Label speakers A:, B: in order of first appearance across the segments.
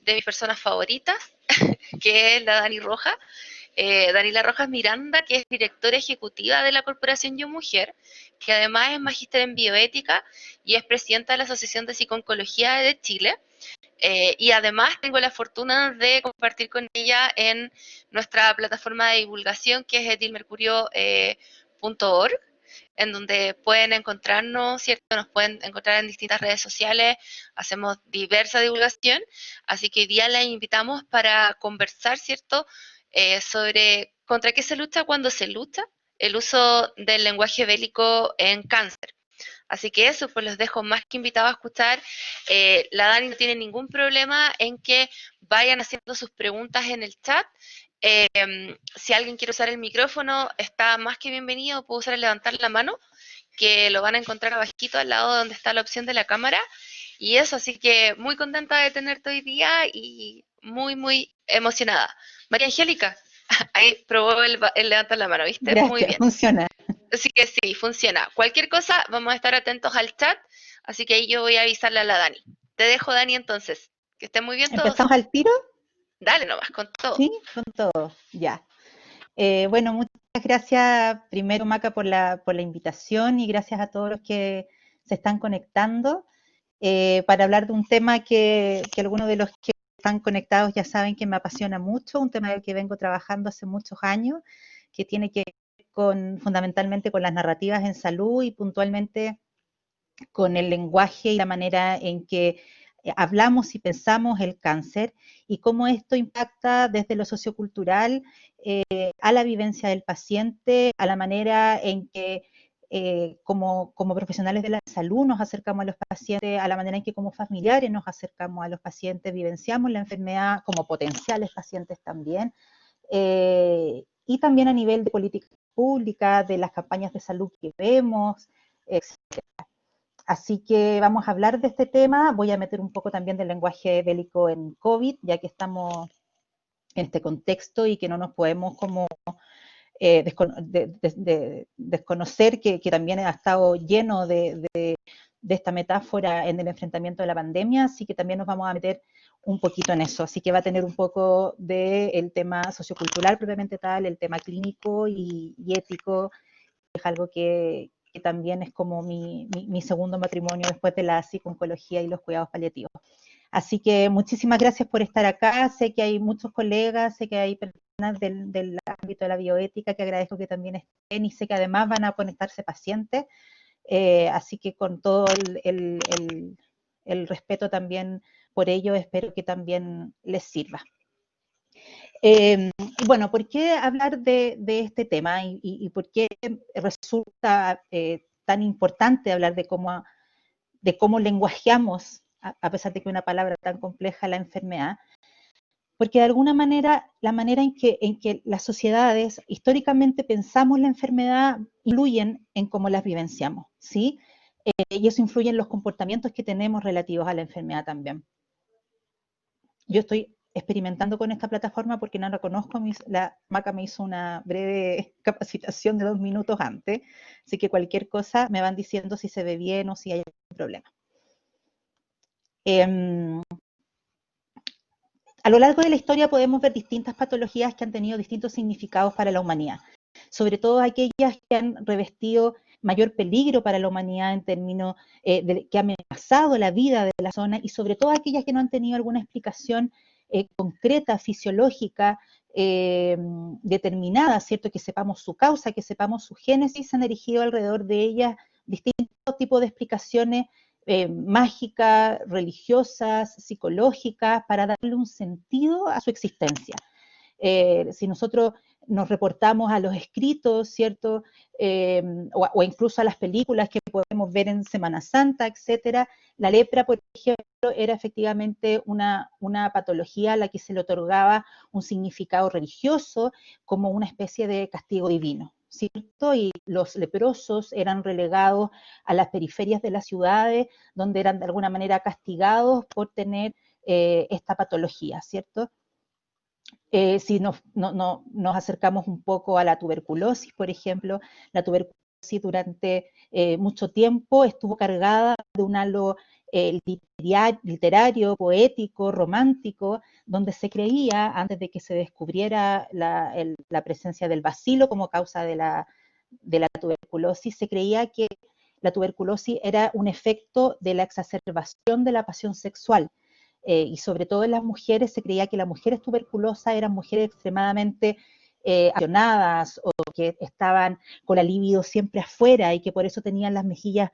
A: de mis personas favoritas, que es la Dani Rojas. Daniela Rojas Miranda, que es directora ejecutiva de la Corporación Yo Mujer, que además es magíster en bioética y es presidenta de la Asociación de Psicooncología de Chile. Y además tengo la fortuna de compartir con ella en nuestra plataforma de divulgación, que es etilmercurio.org, en donde pueden encontrarnos, ¿cierto? Nos pueden encontrar en distintas redes sociales, hacemos diversa divulgación, así que hoy día la invitamos para conversar, ¿cierto? Sobre contra qué se lucha cuando se lucha, el uso del lenguaje bélico en cáncer. Así que eso, pues los dejo más que invitados a escuchar. La Dani no tiene ningún problema en que vayan haciendo sus preguntas en el chat. Si alguien quiere usar el micrófono, está más que bienvenido, puede usar el levantar la mano, que lo van a encontrar abajito al lado donde está la opción de la cámara. Y eso, así que muy contenta de tenerte hoy día y muy, muy emocionada. María Angélica, ahí probó el levantar la mano, ¿viste? Muy
B: Gracias,
A: bien.
B: funciona.
A: Así que sí, funciona. Cualquier cosa, vamos a estar atentos al chat, así que ahí yo voy a avisarle a la Dani. Te dejo, Dani, entonces. Que estén muy bien todos.
B: ¿Empezamos al tiro?
A: Dale nomás, con todo.
B: Sí, con todo, ya. Bueno, muchas gracias primero, Maca, por la invitación y gracias a todos los que se están conectando para hablar de un tema que algunos de los que están conectados ya saben que me apasiona mucho, un tema del que vengo trabajando hace muchos años, que tiene que ver fundamentalmente con las narrativas en salud y puntualmente con el lenguaje y la manera en que hablamos y pensamos el cáncer y cómo esto impacta desde lo sociocultural a la vivencia del paciente, a la manera en que como profesionales de la salud nos acercamos a los pacientes, a la manera en que como familiares nos acercamos a los pacientes, vivenciamos la enfermedad como potenciales pacientes también, y también a nivel de política pública, de las campañas de salud que vemos, etc. Así que vamos a hablar de este tema, voy a meter un poco también del lenguaje bélico en COVID, ya que estamos en este contexto y que no nos podemos como desconocer que también ha estado lleno de esta metáfora en el enfrentamiento de la pandemia, así que también nos vamos a meter un poquito en eso, así que va a tener un poco del tema sociocultural propiamente tal, el tema clínico y ético, que es algo que también es como mi segundo matrimonio después de la psicooncología y los cuidados paliativos. Así que muchísimas gracias por estar acá, sé que hay muchos colegas, sé que hay personas del ámbito de la bioética que agradezco que también estén y sé que además van a conectarse pacientes, así que con todo el respeto también por ello, espero que también les sirva. Bueno, ¿por qué hablar de este tema y por qué resulta tan importante hablar de cómo lenguajeamos, a pesar de que es una palabra tan compleja, la enfermedad? Porque de alguna manera, la manera en que las sociedades históricamente pensamos la enfermedad influyen en cómo las vivenciamos, ¿sí? Y eso influye en los comportamientos que tenemos relativos a la enfermedad también. Yo estoy experimentando con esta plataforma porque no la conozco, la Maca me hizo una breve capacitación de 2 minutos antes, así que cualquier cosa me van diciendo si se ve bien o si hay algún problema. A lo largo de la historia podemos ver distintas patologías que han tenido distintos significados para la humanidad, sobre todo aquellas que han revestido mayor peligro para la humanidad en términos que han amenazado la vida de la zona y sobre todo aquellas que no han tenido alguna explicación concreta, fisiológica, determinada, ¿cierto? Que sepamos su causa, que sepamos su génesis, se han erigido alrededor de ellas distintos tipos de explicaciones mágicas, religiosas, psicológicas, para darle un sentido a su existencia. Si nosotros nos reportamos a los escritos, ¿cierto? O incluso a las películas que podemos ver en Semana Santa, etcétera, la lepra, por ejemplo, era efectivamente una patología a la que se le otorgaba un significado religioso como una especie de castigo divino, ¿cierto? Y los leprosos eran relegados a las periferias de las ciudades, donde eran de alguna manera castigados por tener esta patología, ¿cierto? Si nos acercamos un poco a la tuberculosis, por ejemplo, la tuberculosis durante mucho tiempo estuvo cargada de un halo literario, poético, romántico, donde se creía, antes de que se descubriera la presencia del bacilo como causa de la tuberculosis, se creía que la tuberculosis era un efecto de la exacerbación de la pasión sexual. Y sobre todo en las mujeres se creía que las mujeres tuberculosas eran mujeres extremadamente apasionadas o que estaban con la libido siempre afuera y que por eso tenían las mejillas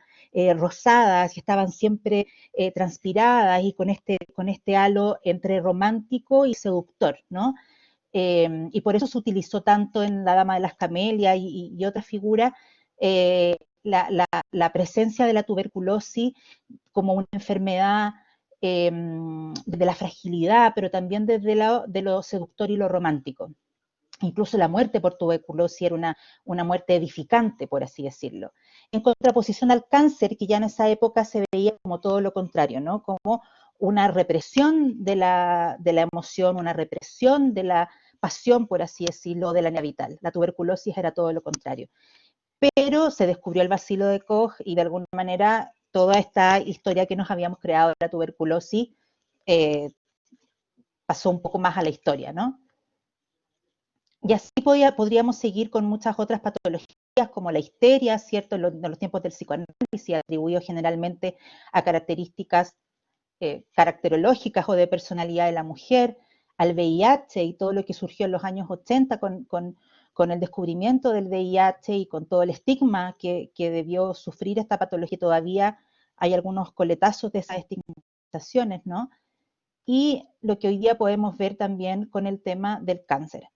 B: rosadas y estaban siempre transpiradas y con este halo entre romántico y seductor, ¿no? Y por eso se utilizó tanto en La Dama de las Camelias y otras figuras la presencia de la tuberculosis como una enfermedad de la fragilidad, pero también desde de lo seductor y lo romántico. Incluso la muerte por tuberculosis era una muerte edificante, por así decirlo. En contraposición al cáncer, que ya en esa época se veía como todo lo contrario, ¿no? Como una represión de la emoción, una represión de la pasión, por así decirlo, de la energía vital. La tuberculosis era todo lo contrario. Pero se descubrió el bacilo de Koch y de alguna manera toda esta historia que nos habíamos creado de la tuberculosis eh, pasó un poco más a la historia, ¿no? Y así podríamos seguir con muchas otras patologías como la histeria, ¿cierto? En los tiempos del psicoanálisis, atribuido generalmente a características caracterológicas o de personalidad de la mujer, al VIH y todo lo que surgió en los años 80 con el descubrimiento del VIH y con todo el estigma que debió sufrir esta patología. Todavía hay algunos coletazos de esas estigmatizaciones, ¿no? Y lo que hoy día podemos ver también con el tema del cáncer,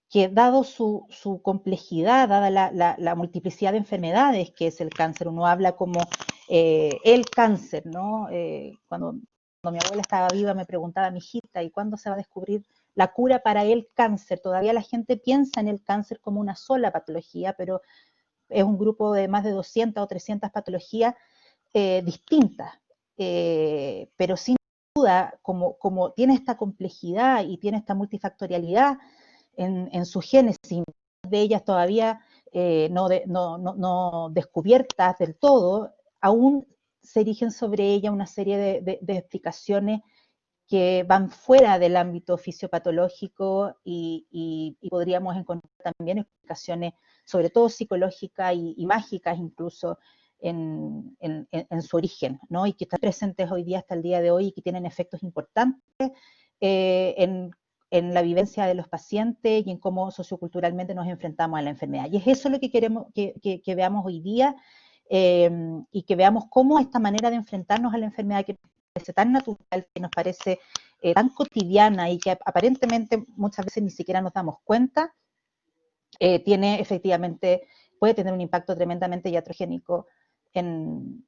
B: que dado su complejidad, dada la multiplicidad de enfermedades que es el cáncer, uno habla como el cáncer, ¿no? Cuando mi abuela estaba viva me preguntaba, mi hijita, ¿y cuándo se va a descubrir la cura para el cáncer? Todavía la gente piensa en el cáncer como una sola patología, pero es un grupo de más de 200 o 300 patologías distintas, pero sin duda, como tiene esta complejidad y tiene esta multifactorialidad en su génesis, de ellas todavía no descubiertas del todo, aún se erigen sobre ella una serie de explicaciones que van fuera del ámbito fisiopatológico y podríamos encontrar también explicaciones, sobre todo psicológicas y mágicas incluso, en su origen, ¿no? Y que están presentes hoy día hasta el día de hoy y que tienen efectos importantes en la vivencia de los pacientes y en cómo socioculturalmente nos enfrentamos a la enfermedad. Y es eso lo que queremos que veamos hoy día y que veamos cómo esta manera de enfrentarnos a la enfermedad que nos parece tan natural, que nos parece tan cotidiana y que aparentemente muchas veces ni siquiera nos damos cuenta, tiene efectivamente, puede tener un impacto tremendamente iatrogénico en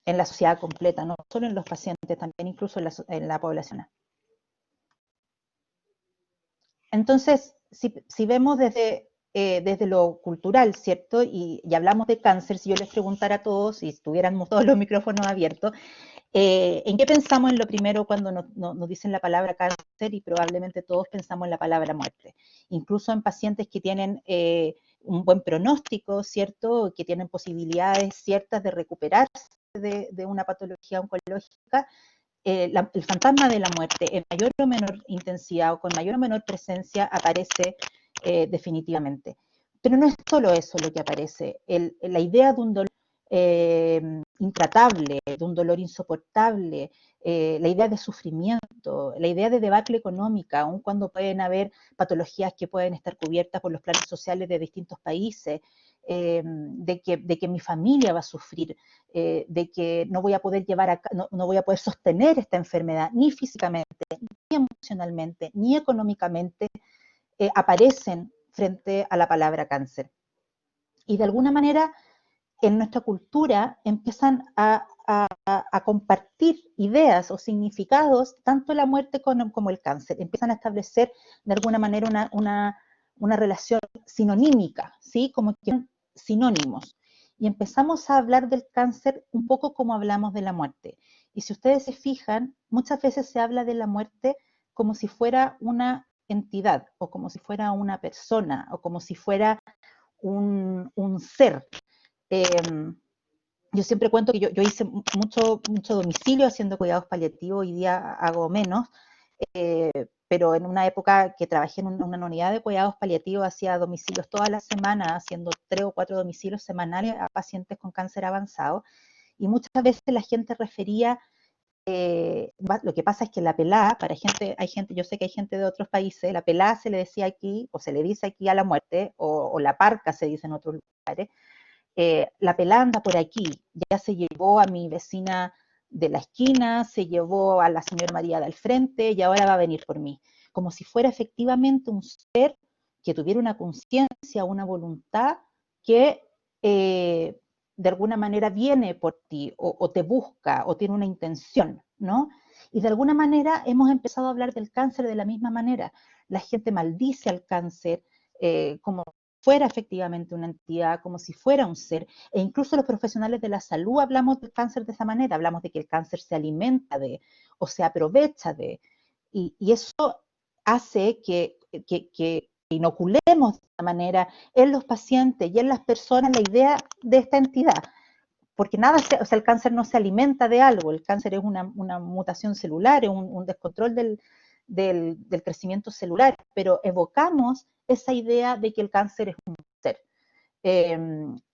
B: la sociedad completa, no solo en los pacientes, también incluso en la población. Entonces, si vemos desde lo cultural, ¿cierto? Y hablamos de cáncer, si yo les preguntara a todos, si tuviéramos todos los micrófonos abiertos, ¿en qué pensamos en lo primero cuando nos dicen la palabra cáncer? Y probablemente todos pensamos en la palabra muerte. Incluso en pacientes que tienen un buen pronóstico, ¿cierto? Que tienen posibilidades ciertas de recuperarse de una patología oncológica, el fantasma de la muerte en mayor o menor intensidad o con mayor o menor presencia aparece definitivamente. Pero no es solo eso lo que aparece, la idea de un dolor intratable, de un dolor insoportable, la idea de sufrimiento, la idea de debacle económica, aun cuando pueden haber patologías que pueden estar cubiertas por los planes sociales de distintos países, de que mi familia va a sufrir, de que no voy a poder no voy a poder sostener esta enfermedad, ni físicamente, ni emocionalmente, ni económicamente, aparecen frente a la palabra cáncer. Y de alguna manera, en nuestra cultura empiezan a compartir ideas o significados, tanto la muerte como el cáncer. Empiezan a establecer de alguna manera una relación sinonímica, ¿sí? Como que son sinónimos. Y empezamos a hablar del cáncer un poco como hablamos de la muerte. Y si ustedes se fijan, muchas veces se habla de la muerte como si fuera una entidad, o como si fuera una persona, o como si fuera un ser. yo siempre cuento que yo hice mucho domicilio haciendo cuidados paliativos, hoy día hago menos, pero en una época que trabajé en una unidad de cuidados paliativos, hacía domicilios todas las semanas, haciendo 3 o 4 domicilios semanales a pacientes con cáncer avanzado, y muchas veces la gente refería, lo que pasa es que la pelá, hay gente, yo sé que hay gente de otros países, la pelá se le decía aquí, o se le dice aquí a la muerte, o la parca se dice en otros lugares, la pelá anda por aquí, ya se llevó a mi vecina de la esquina, se llevó a la señora María del frente y ahora va a venir por mí. Como si fuera efectivamente un ser que tuviera una conciencia, una voluntad que de alguna manera viene por ti o te busca o tiene una intención, ¿no? Y de alguna manera hemos empezado a hablar del cáncer de la misma manera. La gente maldice al cáncer como fuera efectivamente una entidad, como si fuera un ser, e incluso los profesionales de la salud hablamos del cáncer de esa manera, hablamos de que el cáncer se alimenta de, o se aprovecha de, y eso hace que inoculemos de esta manera en los pacientes y en las personas la idea de esta entidad, porque nada, o sea, el cáncer no se alimenta de algo, el cáncer es una mutación celular, es un descontrol del crecimiento celular, pero evocamos esa idea de que el cáncer es un ser.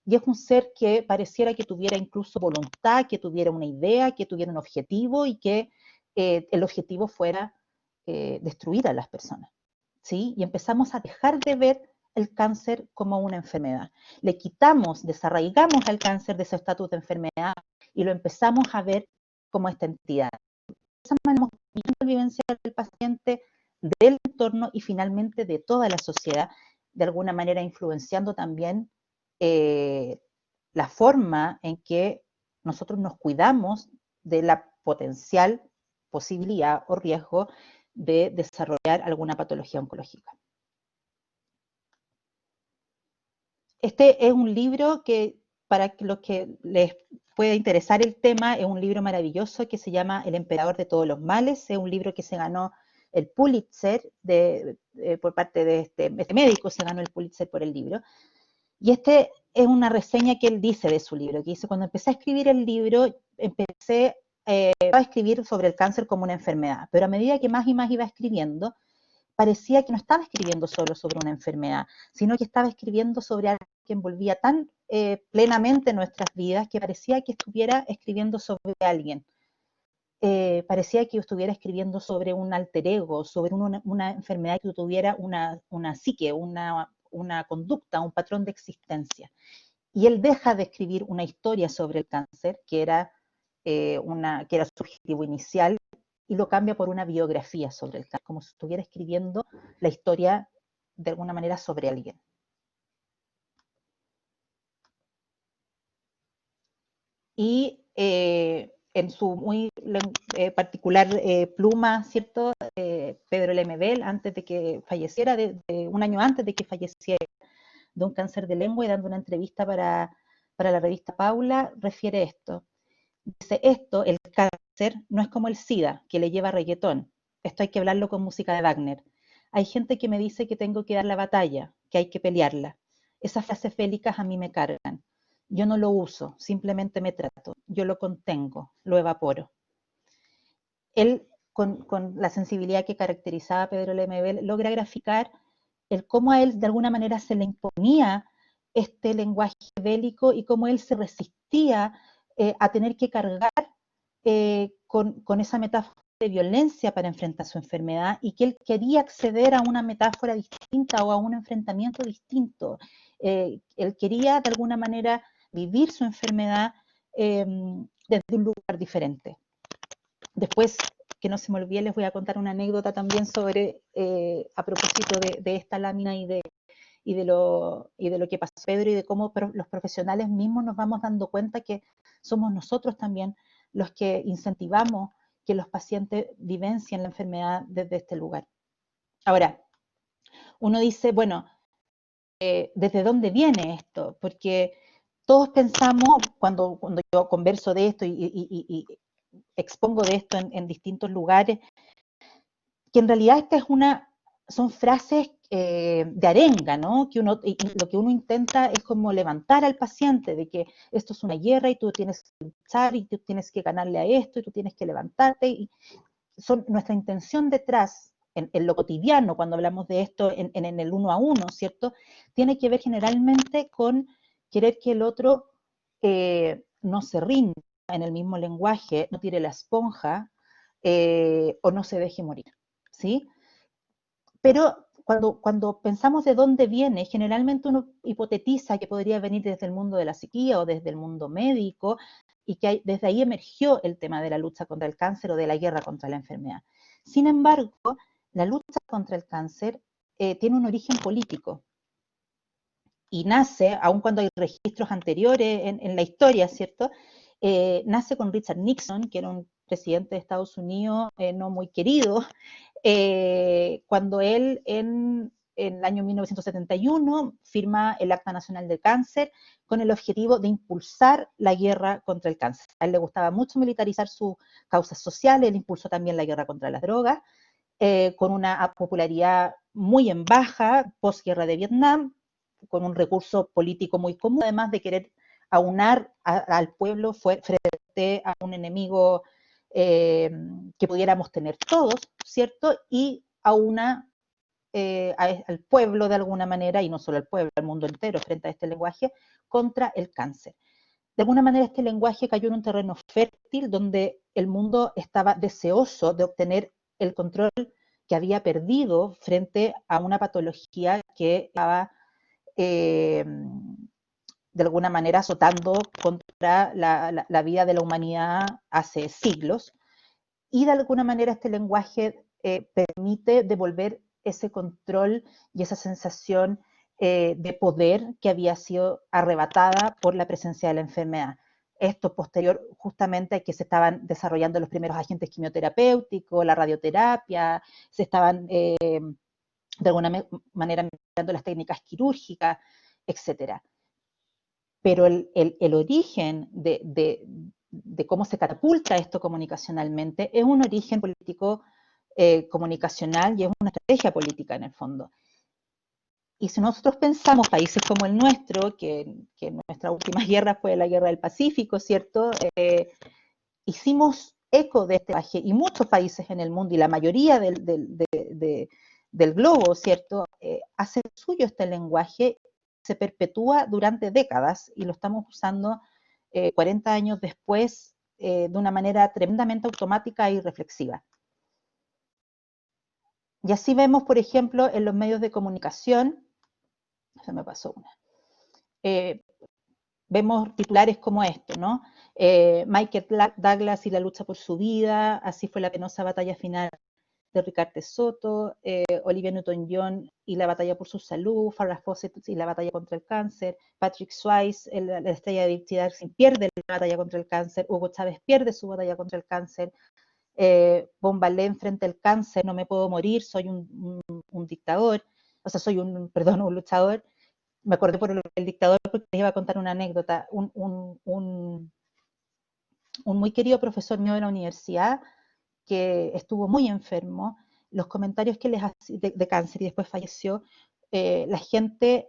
B: Y es un ser que pareciera que tuviera incluso voluntad, que tuviera una idea, que tuviera un objetivo y que el objetivo fuera destruir a las personas. ¿Sí? Y empezamos a dejar de ver el cáncer como una enfermedad. Le quitamos, desarraigamos al cáncer de su estatus de enfermedad y lo empezamos a ver como esta entidad. Esa manera la vivencia del paciente, del entorno y finalmente de toda la sociedad, de alguna manera influenciando también la forma en que nosotros nos cuidamos de la potencial posibilidad o riesgo de desarrollar alguna patología oncológica. Este es un libro que, para los que les pueda interesar el tema, es un libro maravilloso que se llama El emperador de todos los males. Es un libro que se ganó el Pulitzer por parte de este médico, se ganó el Pulitzer por el libro. Y este es una reseña que él dice de su libro, que dice, cuando empecé a escribir el libro, empecé a escribir sobre el cáncer como una enfermedad, pero a medida que más y más iba escribiendo, parecía que no estaba escribiendo solo sobre una enfermedad, sino que estaba escribiendo sobre algo que envolvía tan plenamente nuestras vidas que parecía que estuviera escribiendo sobre alguien. Parecía que yo estuviera escribiendo sobre un alter ego, sobre una enfermedad que tuviera una psique, una conducta, un patrón de existencia. Y él deja de escribir una historia sobre el cáncer, que era su objetivo inicial, y lo cambia por una biografía sobre el cáncer, como si estuviera escribiendo la historia de alguna manera sobre alguien. Y en su muy particular pluma, ¿cierto? Pedro Lemebel, antes de que falleciera, un año antes de que falleciera de un cáncer de lengua, y dando una entrevista para la revista Paula, refiere esto. Dice, el cáncer, no es como el SIDA, que le lleva reggaetón. Esto hay que hablarlo con música de Wagner. Hay gente que me dice que tengo que dar la batalla, que hay que pelearla. Esas frases bélicas a mí me cargan. Yo no lo uso, simplemente me trato. Yo lo contengo, lo evaporo. Él, con la sensibilidad que caracterizaba a Pedro Lemebel, logra graficar el cómo a él de alguna manera se le imponía este lenguaje bélico y cómo él se resistía a tener que cargar con esa metáfora de violencia para enfrentar su enfermedad, y que él quería acceder a una metáfora distinta o a un enfrentamiento distinto. Él quería de alguna manera vivir su enfermedad desde un lugar diferente. Después, que no se me olvide, les voy a contar una anécdota también sobre, a propósito de esta lámina y de lo que pasó Pedro, y de cómo los profesionales mismos nos vamos dando cuenta que somos nosotros también los que incentivamos que los pacientes vivencien la enfermedad desde este lugar. Ahora, uno dice, bueno, ¿desde dónde viene esto? Porque todos pensamos, cuando yo converso de esto y expongo de esto en distintos lugares, que en realidad esta es son frases de arenga, ¿no? Que y lo que uno intenta es como levantar al paciente de que esto es una guerra y tú tienes que luchar y tú tienes que ganarle a esto y tú tienes que levantarte. Y nuestra intención detrás, en lo cotidiano, cuando hablamos de esto en el uno a uno, ¿cierto? Tiene que ver generalmente con querer que el otro no se rinda en el mismo lenguaje, no tire la esponja o no se deje morir, ¿sí? Pero cuando pensamos de dónde viene, generalmente uno hipotetiza que podría venir desde el mundo de la psiquía o desde el mundo médico, y que desde ahí emergió el tema de la lucha contra el cáncer o de la guerra contra la enfermedad. Sin embargo, la lucha contra el cáncer tiene un origen político y nace, aun cuando hay registros anteriores en la historia, ¿cierto? Nace con Richard Nixon, que era un presidente de Estados Unidos no muy querido, cuando él en el año 1971 firma el Acta Nacional del Cáncer con el objetivo de impulsar la guerra contra el cáncer. A él le gustaba mucho militarizar sus causas sociales, él impulsó también la guerra contra las drogas, con una popularidad muy en baja, posguerra de Vietnam, con un recurso político muy común, además de querer aunar al pueblo frente a un enemigo que pudiéramos tener todos, ¿cierto? Y al pueblo de alguna manera, y no solo al pueblo, al mundo entero, frente a este lenguaje, contra el cáncer. De alguna manera este lenguaje cayó en un terreno fértil donde el mundo estaba deseoso de obtener el control que había perdido frente a una patología que estaba eh, de alguna manera azotando contra la vida de la humanidad hace siglos. Y de alguna manera este lenguaje permite devolver ese control y esa sensación de poder que había sido arrebatada por la presencia de la enfermedad. Esto posterior justamente a que se estaban desarrollando los primeros agentes quimioterapéuticos, la radioterapia, se estaban de alguna manera mejorando las técnicas quirúrgicas, etcétera. Pero el origen de cómo se catapulta esto comunicacionalmente es un origen político comunicacional y es una estrategia política en el fondo. Y si nosotros pensamos países como el nuestro, que nuestra última guerra fue la guerra del Pacífico, ¿cierto? Hicimos eco de este lenguaje y muchos países en el mundo y la mayoría del globo, ¿cierto? Hace suyo este lenguaje, se perpetúa durante décadas y lo estamos usando 40 años después de una manera tremendamente automática y reflexiva. Y así vemos, por ejemplo, en los medios de comunicación, se me pasó una, vemos titulares como esto, ¿no? Michael Douglas y la lucha por su vida, así fue la penosa batalla final de Ricardo Soto, Olivia Newton-John y la batalla por su salud, Farrah Fawcett y la batalla contra el cáncer, Patrick Swayze, la estrella de Dirty Dancing, pierde la batalla contra el cáncer, Hugo Chávez pierde su batalla contra el cáncer, Bombalé frente al cáncer, no me puedo morir, soy un dictador, o sea, soy un luchador. Me acordé por el dictador porque les iba a contar una anécdota. Un muy querido profesor mío de la universidad que estuvo muy enfermo, los comentarios que les hacía de cáncer y después falleció, la gente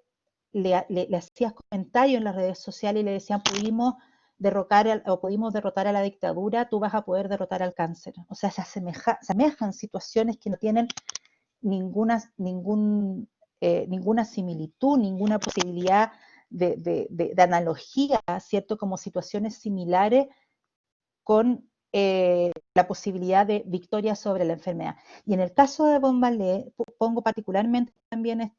B: le hacía comentarios en las redes sociales y le decían, pudimos derrotar a la dictadura, tú vas a poder derrotar al cáncer. O sea, se asemejan situaciones que no tienen ninguna similitud, ninguna posibilidad de analogía, ¿cierto? Como situaciones similares con la posibilidad de victoria sobre la enfermedad. Y en el caso de Bombalé, pongo particularmente también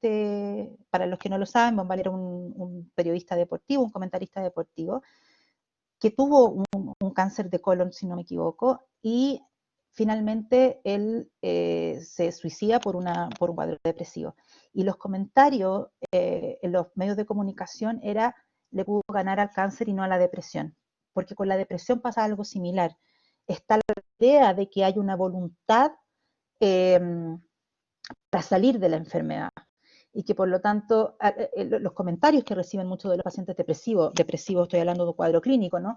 B: para los que no lo saben, Bombalé era un periodista deportivo, un comentarista deportivo, que tuvo un cáncer de colon, si no me equivoco, y finalmente él se suicida por un cuadro depresivo. Y los comentarios en los medios de comunicación era, le pudo ganar al cáncer y no a la depresión, porque con la depresión pasa algo similar. Está la idea de que hay una voluntad eh, para salir de la enfermedad y que por lo tanto los comentarios que reciben muchos de los pacientes depresivos estoy hablando de un cuadro clínico, ¿no?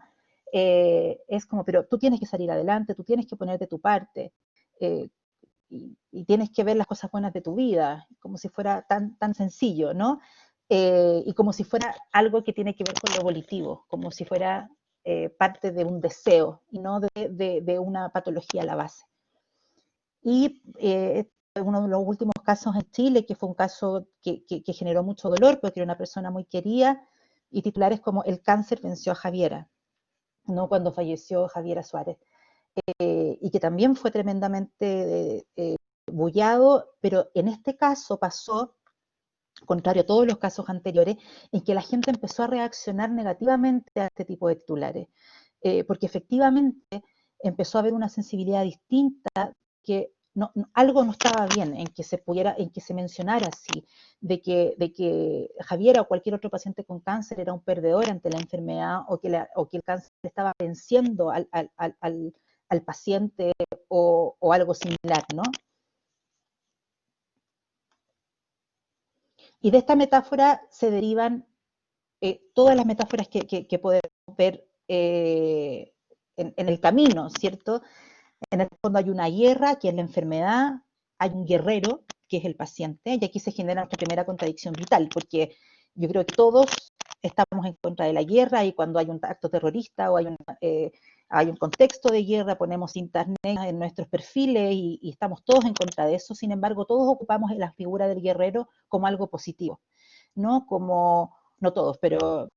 B: Es como, pero tú tienes que salir adelante, tú tienes que poner de tu parte. Y tienes que ver las cosas buenas de tu vida, como si fuera tan sencillo, ¿no? Y como si fuera algo que tiene que ver con lo volitivo, como si fuera parte de un deseo y no de una patología a la base. Y uno de los últimos casos en Chile, que fue un caso que generó mucho dolor, porque era una persona muy querida, y titulares como "El cáncer venció a Javiera", ¿no? Cuando falleció Javiera Suárez. Y que también fue tremendamente bullado, pero en este caso pasó, contrario a todos los casos anteriores, en que la gente empezó a reaccionar negativamente a este tipo de titulares, porque efectivamente empezó a haber una sensibilidad distinta, que algo no estaba bien en que se mencionara así, de que Javiera o cualquier otro paciente con cáncer era un perdedor ante la enfermedad, o que el cáncer estaba venciendo al paciente, o algo similar, ¿no? Y de esta metáfora se derivan todas las metáforas que podemos ver en el camino, ¿cierto? En el fondo hay una guerra, que es la enfermedad, hay un guerrero, que es el paciente, y aquí se genera nuestra primera contradicción vital, porque yo creo que todos estamos en contra de la guerra, y cuando hay un acto terrorista o hay un contexto de guerra, ponemos cintas negras en nuestros perfiles y estamos todos en contra de eso. Sin embargo, todos ocupamos la figura del guerrero como algo positivo, ¿no? Como, no todos, pero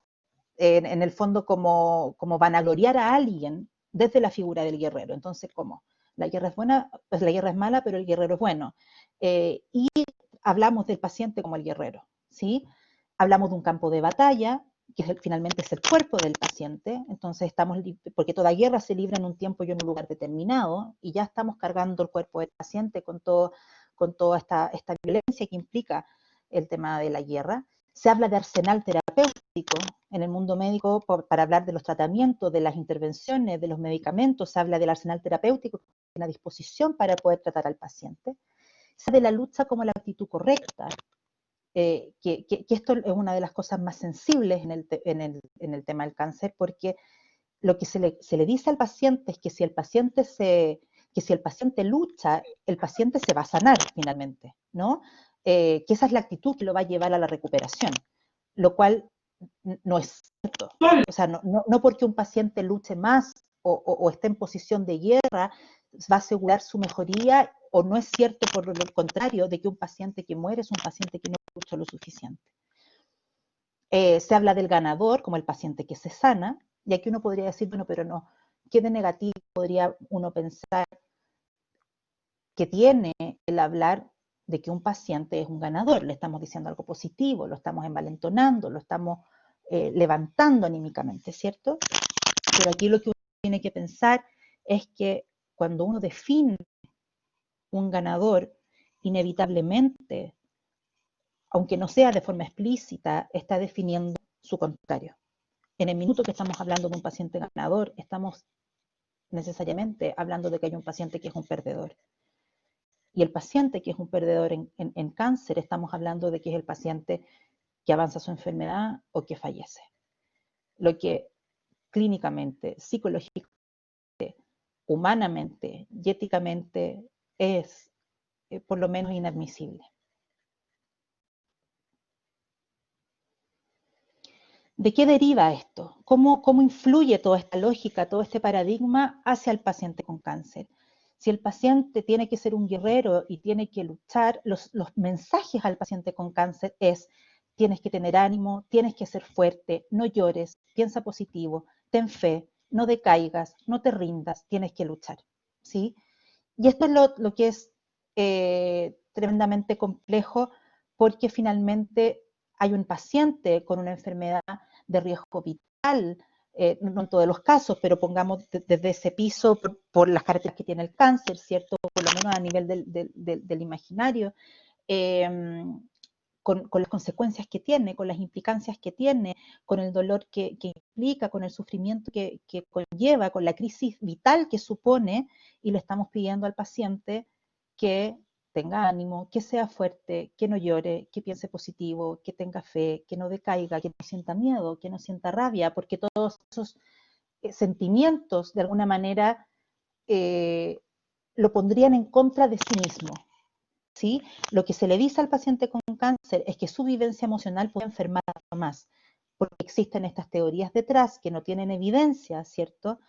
B: en el fondo como vanagloriar a alguien desde la figura del guerrero. Entonces, ¿cómo? La guerra es buena, pues la guerra es mala, pero el guerrero es bueno. Y hablamos del paciente como el guerrero, ¿sí? Hablamos de un campo de batalla, que finalmente es el cuerpo del paciente. Entonces porque toda guerra se libra en un tiempo y en un lugar determinado, y ya estamos cargando el cuerpo del paciente con toda esta violencia que implica el tema de la guerra. Se habla de arsenal terapéutico en el mundo médico para hablar de los tratamientos, de las intervenciones, de los medicamentos. Se habla del arsenal terapéutico, en la disposición para poder tratar al paciente. Se habla de la lucha como la actitud correcta, que esto es una de las cosas más sensibles en el tema del cáncer, porque lo que se le dice al paciente es que si el paciente lucha, el paciente se va a sanar finalmente, ¿no? Que esa es la actitud que lo va a llevar a la recuperación, lo cual no es cierto. O sea, no porque un paciente luche más o esté en posición de guerra va a asegurar su mejoría, o no es cierto por lo contrario, de que un paciente que muere es un paciente que no luchó lo suficiente. Se habla del ganador como el paciente que se sana, y aquí uno podría decir, bueno, pero no, ¿qué de negativo podría uno pensar que tiene el hablar de que un paciente es un ganador? Le estamos diciendo algo positivo, lo estamos envalentonando, lo estamos levantando anímicamente, ¿cierto? Pero aquí lo que uno tiene que pensar es que cuando uno define un ganador, inevitablemente, aunque no sea de forma explícita, está definiendo su contrario. En el minuto que estamos hablando de un paciente ganador, estamos necesariamente hablando de que hay un paciente que es un perdedor. Y el paciente que es un perdedor en cáncer, estamos hablando de que es el paciente que avanza su enfermedad o que fallece. Lo que clínicamente, psicológicamente, humanamente y éticamente es por lo menos inadmisible. ¿De qué deriva esto? ¿Cómo influye toda esta lógica, todo este paradigma hacia el paciente con cáncer? Si el paciente tiene que ser un guerrero y tiene que luchar, los mensajes al paciente con cáncer es: tienes que tener ánimo, tienes que ser fuerte, no llores, piensa positivo, ten fe, no decaigas, no te rindas, tienes que luchar, ¿sí? Y esto es lo que es tremendamente complejo, porque finalmente hay un paciente con una enfermedad de riesgo vital, no en todos los casos, pero pongamos desde ese piso por las características que tiene el cáncer, ¿cierto? Por lo menos a nivel del imaginario, con las consecuencias que tiene, con las implicancias que tiene, con el dolor que implica, con el sufrimiento que conlleva, con la crisis vital que supone, y le estamos pidiendo al paciente que tenga ánimo, que sea fuerte, que no llore, que piense positivo, que tenga fe, que no decaiga, que no sienta miedo, que no sienta rabia, porque todos esos sentimientos de alguna manera lo pondrían en contra de sí mismo, ¿sí? Lo que se le dice al paciente con cáncer es que su vivencia emocional puede enfermar más, porque existen estas teorías detrás que no tienen evidencia, ¿cierto?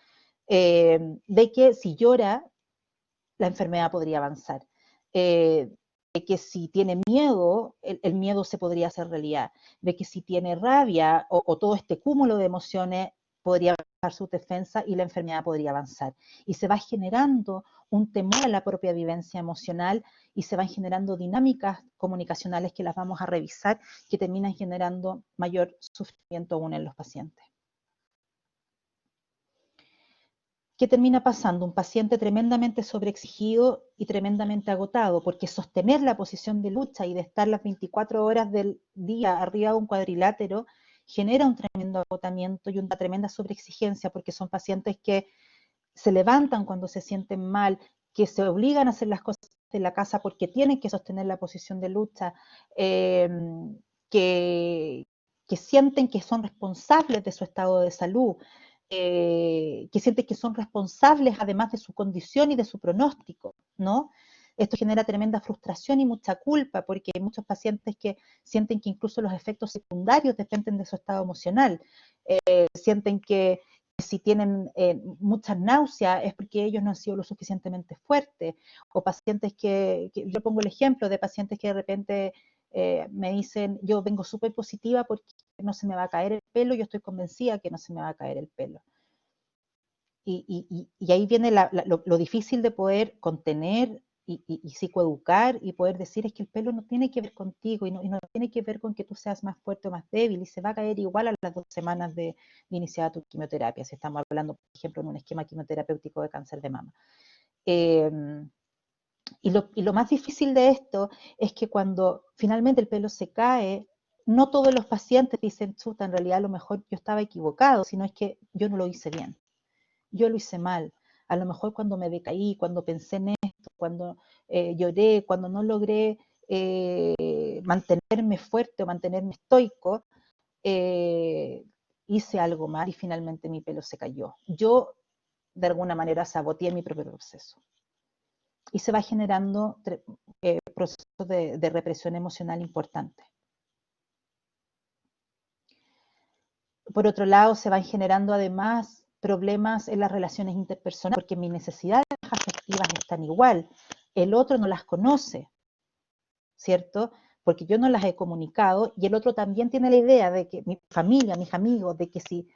B: De que si llora, la enfermedad podría avanzar. De que si tiene miedo, el miedo se podría hacer realidad. De que si tiene rabia o todo este cúmulo de emociones podría bajar su defensa y la enfermedad podría avanzar. Y se va generando un temor a la propia vivencia emocional y se van generando dinámicas comunicacionales que las vamos a revisar que terminan generando mayor sufrimiento aún en los pacientes. ¿Qué termina pasando? Un paciente tremendamente sobreexigido y tremendamente agotado, porque sostener la posición de lucha y de estar las 24 horas del día arriba de un cuadrilátero genera un tremendo agotamiento y una tremenda sobreexigencia, porque son pacientes que se levantan cuando se sienten mal, que se obligan a hacer las cosas de la casa porque tienen que sostener la posición de lucha, que, que sienten que son responsables de su estado de salud, que sienten que son responsables además de su condición y de su pronóstico, ¿no? Esto genera tremenda frustración y mucha culpa porque hay muchos pacientes que sienten que incluso los efectos secundarios dependen de su estado emocional, sienten que si tienen muchas náuseas es porque ellos no han sido lo suficientemente fuertes, o pacientes que yo pongo el ejemplo de pacientes que de repente me dicen, yo vengo súper positiva porque no se me va a caer el pelo, yo estoy convencida que no se me va a caer el pelo. Y ahí viene lo difícil de poder contener y psicoeducar y poder decir es que el pelo no tiene que ver contigo y no tiene que ver con que tú seas más fuerte o más débil y se va a caer igual a las 2 semanas de iniciada tu quimioterapia, si estamos hablando, por ejemplo, en un esquema quimioterapéutico de cáncer de mama. Y lo más difícil de esto es que cuando finalmente el pelo se cae, no todos los pacientes dicen, chuta, en realidad a lo mejor yo estaba equivocado, sino es que yo no lo hice bien. Yo lo hice mal. A lo mejor cuando me decaí, cuando pensé en esto, cuando lloré, cuando no logré mantenerme fuerte o mantenerme estoico, hice algo mal y finalmente mi pelo se cayó. Yo, de alguna manera, saboteé mi propio proceso. Y se va generando procesos de represión emocional importantes. Por otro lado, se van generando además problemas en las relaciones interpersonales, porque mis necesidades afectivas están igual, el otro no las conoce, ¿cierto? Porque yo no las he comunicado y el otro también tiene la idea de que mi familia, mis amigos, de que si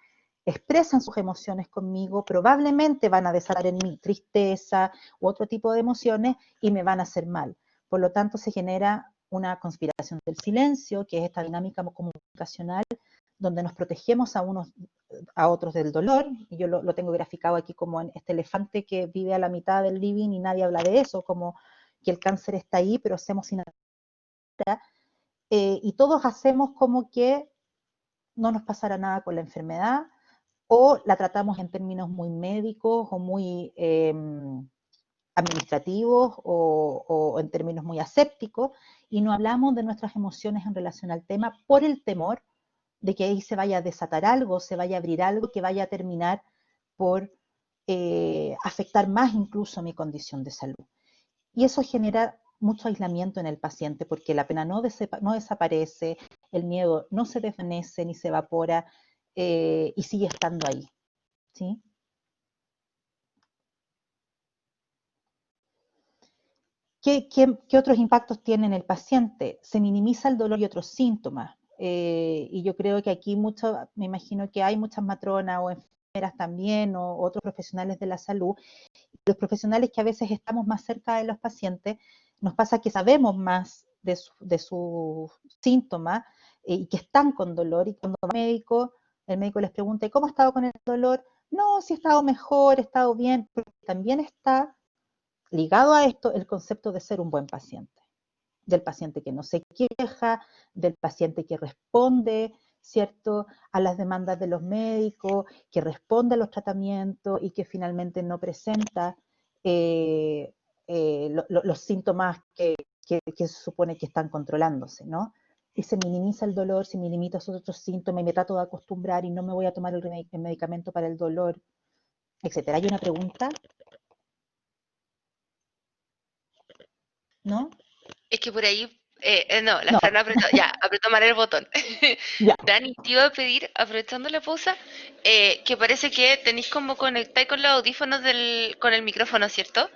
B: expresan sus emociones conmigo, probablemente van a desatar en mí tristeza u otro tipo de emociones y me van a hacer mal. Por lo tanto, se genera una conspiración del silencio, que es esta dinámica comunicacional donde nos protegemos a unos a otros del dolor, y yo lo tengo graficado aquí como en este elefante que vive a la mitad del living y nadie habla de eso, como que el cáncer está ahí, pero hacemos sin y todos hacemos como que no nos pasará nada con la enfermedad, o la tratamos en términos muy médicos o muy administrativos o en términos muy asépticos, y no hablamos de nuestras emociones en relación al tema por el temor de que ahí se vaya a desatar algo, se vaya a abrir algo que vaya a terminar por afectar más incluso mi condición de salud. Y eso genera mucho aislamiento en el paciente porque la pena no desaparece, el miedo no se desvanece ni se evapora y sigue estando ahí. ¿Sí? ¿Qué otros impactos tiene en el paciente? Se minimiza el dolor y otros síntomas. Y yo creo que aquí me imagino que hay muchas matronas o enfermeras también o otros profesionales de la salud. Los profesionales que a veces estamos más cerca de los pacientes, nos pasa que sabemos más de sus síntomas y que están con dolor y cuando va al médico, el médico les pregunta, ¿cómo ha estado con el dolor? No, si he estado mejor, he estado bien, porque también está ligado a esto el concepto de ser un buen paciente, del paciente que no se queja, del paciente que responde, ¿cierto?, a las demandas de los médicos, que responde a los tratamientos y que finalmente no presenta los síntomas que se supone que están controlándose, ¿no? Y se minimiza el dolor, se minimiza esos otros síntomas y me trato de acostumbrar y no me voy a tomar el medicamento para el dolor, etcétera. ¿Hay una pregunta? ¿No?
A: que por ahí, no, la
B: No,
A: Fran apretó mal el botón.
B: ya.
A: Dani, te iba a pedir, aprovechando la pausa, que parece que tenéis como conectáis con los audífonos con el micrófono, ¿cierto?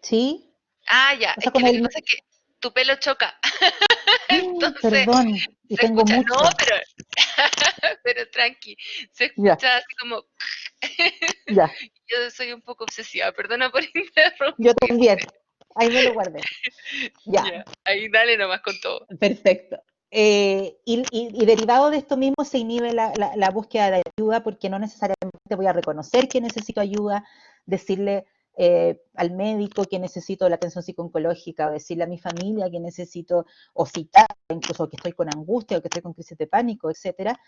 B: ¿Sí?
A: Ah, ya,
B: O
A: es
B: sea,
A: que
B: con
A: lo que
B: el...
A: pasa es que tu pelo choca, entonces
B: Perdón, y
A: se
B: tengo
A: escucha, no,
B: mucho.
A: pero tranqui, se
B: Ya,
A: escucha así como,
B: ya.
A: yo soy un poco obsesiva, perdona por
B: Yo
A: interrumpir.
B: también. Ahí me lo guardé. Ya,
A: Ya, ahí dale nomás con todo.
B: perfecto. Y derivado de esto mismo se inhibe la búsqueda de ayuda porque no necesariamente voy a reconocer que necesito ayuda, decirle al médico que necesito la atención psicooncológica, o decirle a mi familia que necesito, o citar, incluso que estoy con angustia o que estoy con crisis de pánico, etcétera.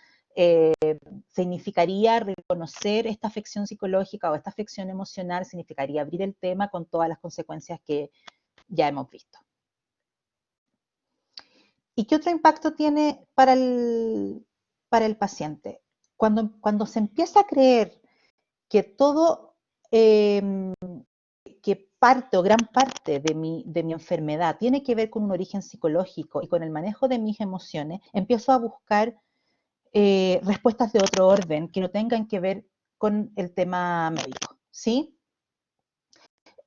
B: Significaría reconocer esta afección psicológica o esta afección emocional, significaría abrir el tema con todas las consecuencias que ya hemos visto. ¿Y qué otro impacto tiene para el paciente? Cuando se empieza a creer que todo, que parte o gran parte de mi enfermedad tiene que ver con un origen psicológico y con el manejo de mis emociones, empiezo a buscar respuestas de otro orden que no tengan que ver con el tema médico, ¿sí?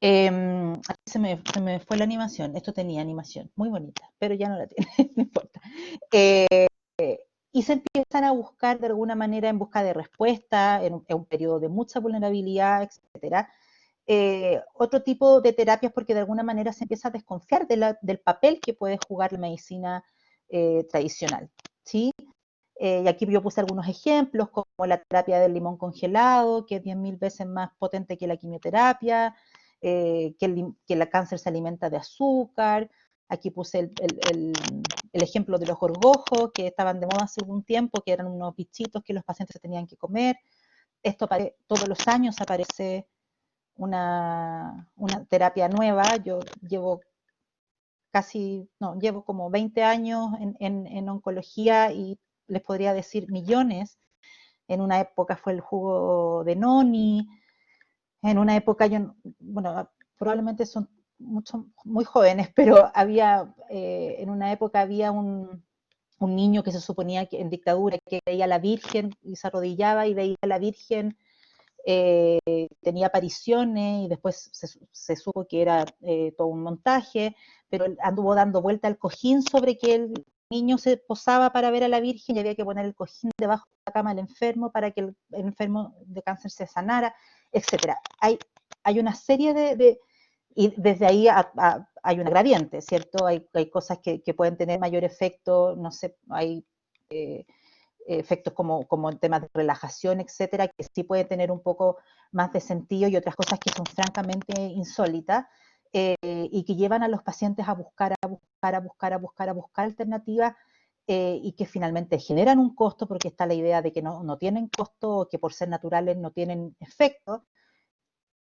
B: Aquí se me fue la animación, esto tenía animación, muy bonita, pero ya no la tiene, no importa. Y se empiezan a buscar de alguna manera en busca de respuesta, en un periodo de mucha vulnerabilidad, etcétera. Otro tipo de terapias porque de alguna manera se empieza a desconfiar del papel que puede jugar la medicina tradicional, ¿sí? Y aquí yo puse algunos ejemplos, como la terapia del limón congelado, que es 10.000 veces más potente que la quimioterapia, que el cáncer se alimenta de azúcar. Aquí puse el ejemplo de los gorgojos, que estaban de moda hace algún tiempo, que eran unos bichitos que los pacientes se tenían que comer. Esto todos los años aparece una terapia nueva. Yo llevo llevo como 20 años en oncología y les podría decir millones. En una época fue el jugo de noni, en una época bueno, probablemente son muy jóvenes, pero en una época había un niño que se suponía que en dictadura que veía a la Virgen y se arrodillaba y veía a la Virgen, tenía apariciones y después se supo que era todo un montaje, pero anduvo dando vuelta el cojín sobre que el niño se posaba para ver a la Virgen y había que poner el cojín debajo de la cama del enfermo para que el enfermo de cáncer se sanara, etcétera. Hay una serie y desde ahí hay un gradiente, ¿cierto? Hay cosas que pueden tener mayor efecto, no sé, hay efectos como en temas de relajación, etcétera, que sí pueden tener un poco más de sentido y otras cosas que son francamente insólitas y que llevan a los pacientes a buscar alternativas y que finalmente generan un costo porque está la idea de que no tienen costo o que por ser naturales no tienen efecto.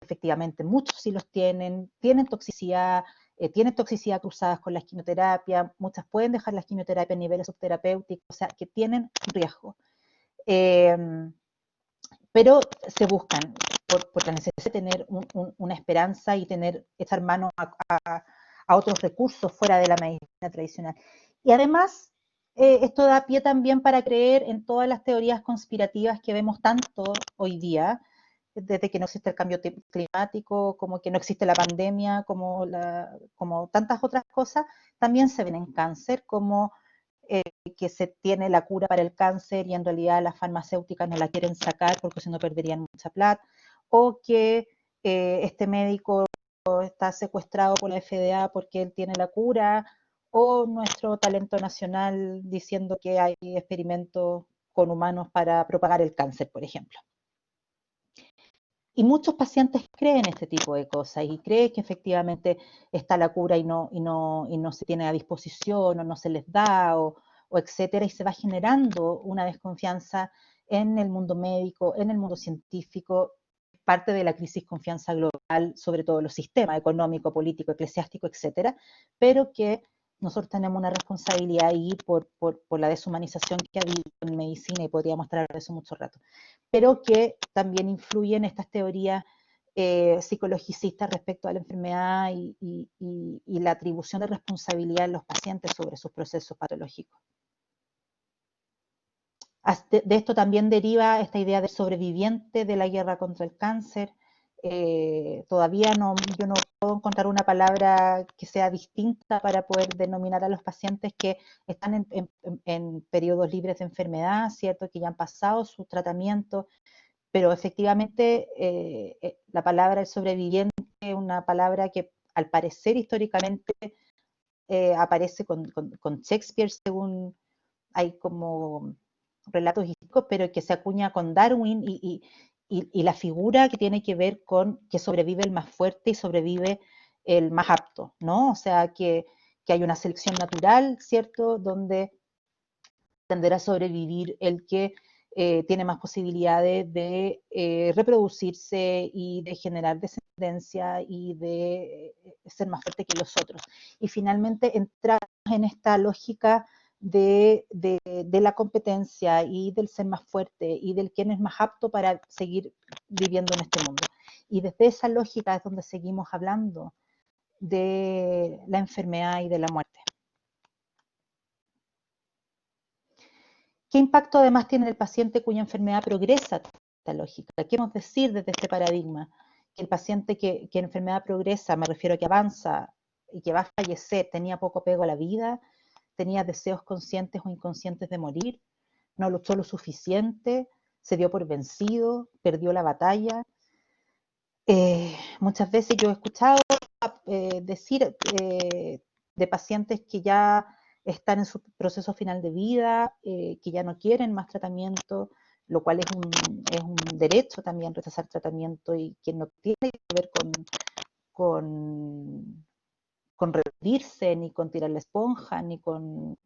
B: Efectivamente, muchos sí los tienen toxicidad cruzadas con las quimioterapias, muchas pueden dejar las quimioterapias a niveles subterapéuticos, o sea, que tienen riesgo. Eh, pero se buscan por la necesidad de tener una esperanza y echar mano a otros recursos fuera de la medicina tradicional. Y además, esto da pie también para creer en todas las teorías conspirativas que vemos tanto hoy día, desde que no existe el cambio climático, como que no existe la pandemia, como tantas otras cosas, también se ven en cáncer, como que se tiene la cura para el cáncer y en realidad las farmacéuticas no la quieren sacar porque si no perderían mucha plata, o que este médico está secuestrado por la FDA porque él tiene la cura, o nuestro talento nacional diciendo que hay experimentos con humanos para propagar el cáncer, por ejemplo. Y muchos pacientes creen este tipo de cosas y creen que efectivamente está la cura y no se tiene a disposición o no se les da o etcétera, y se va generando una desconfianza en el mundo médico, en el mundo científico, parte de la crisis confianza global, sobre todo los sistemas económico, político, eclesiástico, etcétera, pero que nosotros tenemos una responsabilidad ahí por la deshumanización que ha habido en medicina y podríamos hablar de eso mucho rato, pero que también influyen estas teorías psicologicista respecto a la enfermedad y la atribución de responsabilidad en los pacientes sobre sus procesos patológicos. De esto también deriva esta idea de sobreviviente de la guerra contra el cáncer. Todavía yo no puedo encontrar una palabra que sea distinta para poder denominar a los pacientes que están en periodos libres de enfermedad, ¿cierto? Que ya han pasado su tratamiento, pero efectivamente la palabra el sobreviviente es una palabra que al parecer históricamente aparece con Shakespeare, según hay como relatos históricos, pero que se acuña con Darwin y la figura que tiene que ver con que sobrevive el más fuerte y sobrevive el más apto, ¿no? O sea, que hay una selección natural, ¿cierto? Donde tenderá a sobrevivir el que tiene más posibilidades de reproducirse y de generar descendencia y de ser más fuerte que los otros. Y finalmente entramos en esta lógica de la competencia y del ser más fuerte y del quién es más apto para seguir viviendo en este mundo. Y desde esa lógica es donde seguimos hablando de la enfermedad y de la muerte. ¿Qué impacto además tiene el paciente cuya enfermedad progresa esta lógica? ¿Qué queremos decir desde este paradigma? Que el paciente que en enfermedad progresa, me refiero a que avanza y que va a fallecer, tenía poco apego a la vida, tenía deseos conscientes o inconscientes de morir, no luchó lo suficiente, se dio por vencido, perdió la batalla. Muchas veces yo he escuchado decir de pacientes que ya están en su proceso final de vida, que ya no quieren más tratamiento, lo cual es un derecho también rechazar tratamiento y que no tiene que ver con rendirse, ni con tirar la esponja, ni con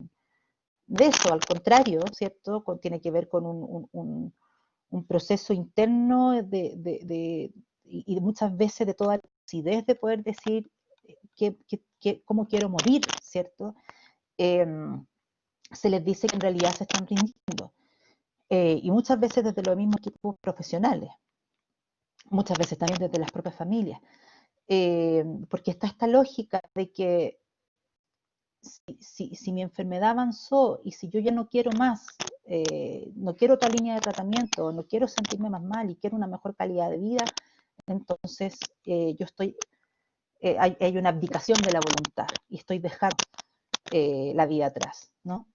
B: de eso, al contrario, ¿cierto? Tiene que ver con un proceso interno y muchas veces de toda la lucidez de poder decir cómo quiero morir, ¿cierto? Se les dice que en realidad se están rindiendo. Y muchas veces desde los mismos equipos profesionales, muchas veces también desde las propias familias. Porque está esta lógica de que si mi enfermedad avanzó y si yo ya no quiero más, no quiero otra línea de tratamiento, no quiero sentirme más mal y quiero una mejor calidad de vida, entonces yo estoy, hay una abdicación de la voluntad y estoy dejando la vida atrás, ¿no?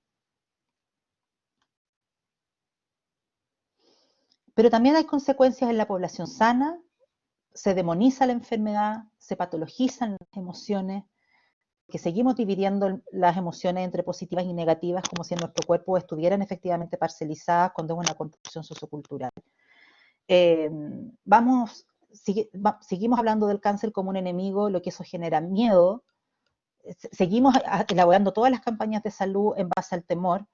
B: Pero también hay consecuencias en la población sana, se demoniza la enfermedad, se patologizan las emociones, que seguimos dividiendo las emociones entre positivas y negativas como si en nuestro cuerpo estuvieran efectivamente parcelizadas cuando es una construcción sociocultural. Seguimos hablando del cáncer como un enemigo, lo que eso genera miedo. Seguimos elaborando todas las campañas de salud en base al temor,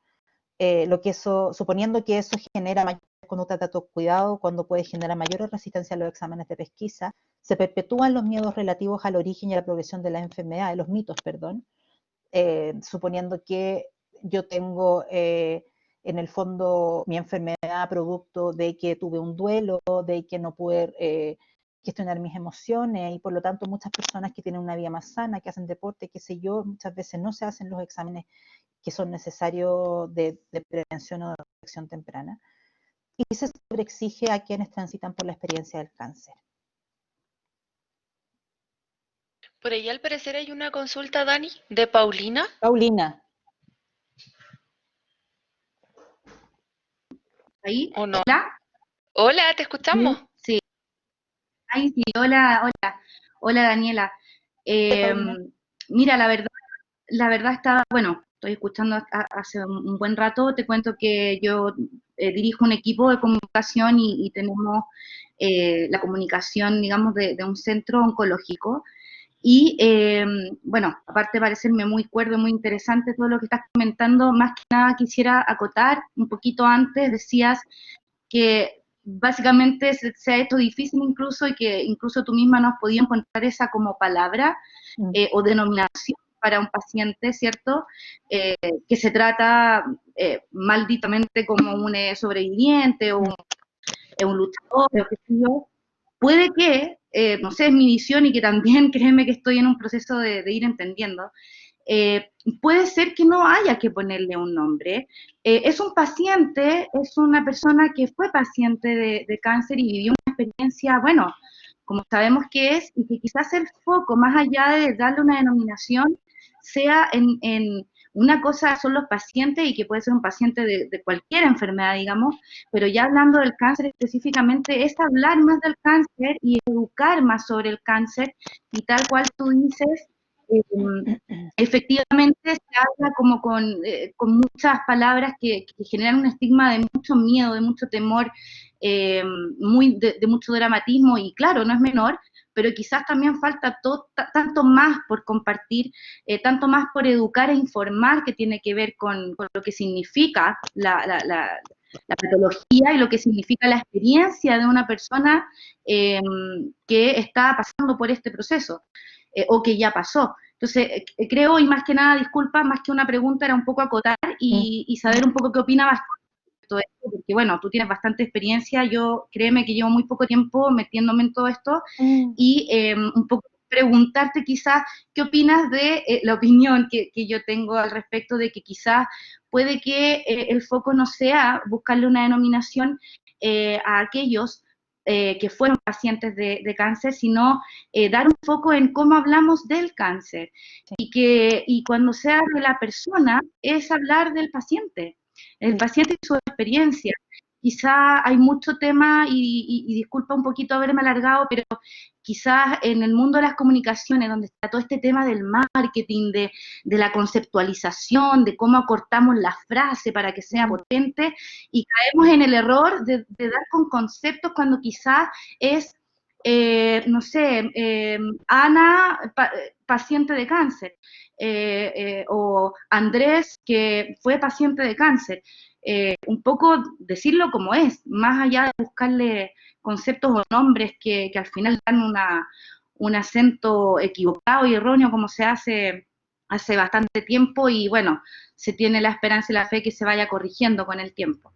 B: suponiendo que eso genera mayor conducta de autocuidado, cuando puede generar mayor resistencia a los exámenes de pesquisa, se perpetúan los miedos relativos al origen y a la progresión de la enfermedad, de los mitos, perdón, suponiendo que yo tengo en el fondo mi enfermedad producto de que tuve un duelo, de que no pude gestionar mis emociones y por lo tanto muchas personas que tienen una vida más sana, que hacen deporte, qué sé yo, muchas veces no se hacen los exámenes que son necesarios de prevención o de detección temprana. Y se sobreexige a quienes transitan por la experiencia del cáncer.
A: Por ahí al parecer hay una consulta, Dani, de Paulina.
B: Paulina.
C: ¿Ahí?
A: ¿O no?
C: ¿Hola?
A: Hola, te escuchamos.
C: Sí. Ay, sí, hola, hola Daniela. Mira, la verdad está, bueno, estoy escuchando hace un buen rato, te cuento que yo dirijo un equipo de comunicación y tenemos la comunicación, digamos, de un centro oncológico. Y bueno, aparte de parecerme muy cuerdo, muy interesante todo lo que estás comentando, más que nada quisiera acotar un poquito antes, decías que básicamente se ha hecho difícil incluso y que incluso tú misma no has podido encontrar esa como palabra o denominación para un paciente, ¿cierto? Que se trata malditamente como un sobreviviente o un luchador, o qué sé yo. puede que, no sé, es mi visión y que también créeme que estoy en un proceso de ir entendiendo, puede ser que no haya que ponerle un nombre. Es un paciente, es una persona que fue paciente de cáncer y vivió una experiencia, bueno, como sabemos que es, y que quizás el foco, más allá de darle una denominación, sea en una cosa son los pacientes y que puede ser un paciente de cualquier enfermedad, digamos, pero ya hablando del cáncer específicamente, es hablar más del cáncer y educar más sobre el cáncer y tal cual tú dices, efectivamente se habla como con muchas palabras que generan un estigma de mucho miedo, de mucho temor, de mucho dramatismo, y claro, no es menor, pero quizás también falta tanto más por compartir, tanto más por educar e informar, que tiene que ver con lo que significa la patología y lo que significa la experiencia de una persona que está pasando por este proceso, o que ya pasó. Entonces, creo, y más que nada, disculpa, más que una pregunta, era un poco acotar y saber un poco qué opinabas de todo esto, porque bueno, tú tienes bastante experiencia, yo créeme que llevo muy poco tiempo metiéndome en todo esto, y un poco preguntarte quizás qué opinas de la opinión que yo tengo al respecto de que quizás puede que el foco no sea buscarle una denominación a aquellos que fueron pacientes de cáncer, sino dar un foco en cómo hablamos del cáncer, y cuando se habla de la persona es hablar del paciente, el paciente y su experiencia. Quizá hay mucho tema, y disculpa un poquito haberme alargado, pero quizás en el mundo de las comunicaciones, donde está todo este tema del marketing, de la conceptualización, de cómo acortamos la frase para que sea potente, y caemos en el error de dar con conceptos cuando quizás es, no sé, Ana, paciente de cáncer, o Andrés, que fue paciente de cáncer. Un poco decirlo como es, más allá de buscarle conceptos o nombres que al final dan un acento equivocado y erróneo, como se hace bastante tiempo, y bueno, se tiene la esperanza y la fe que se vaya corrigiendo con el tiempo.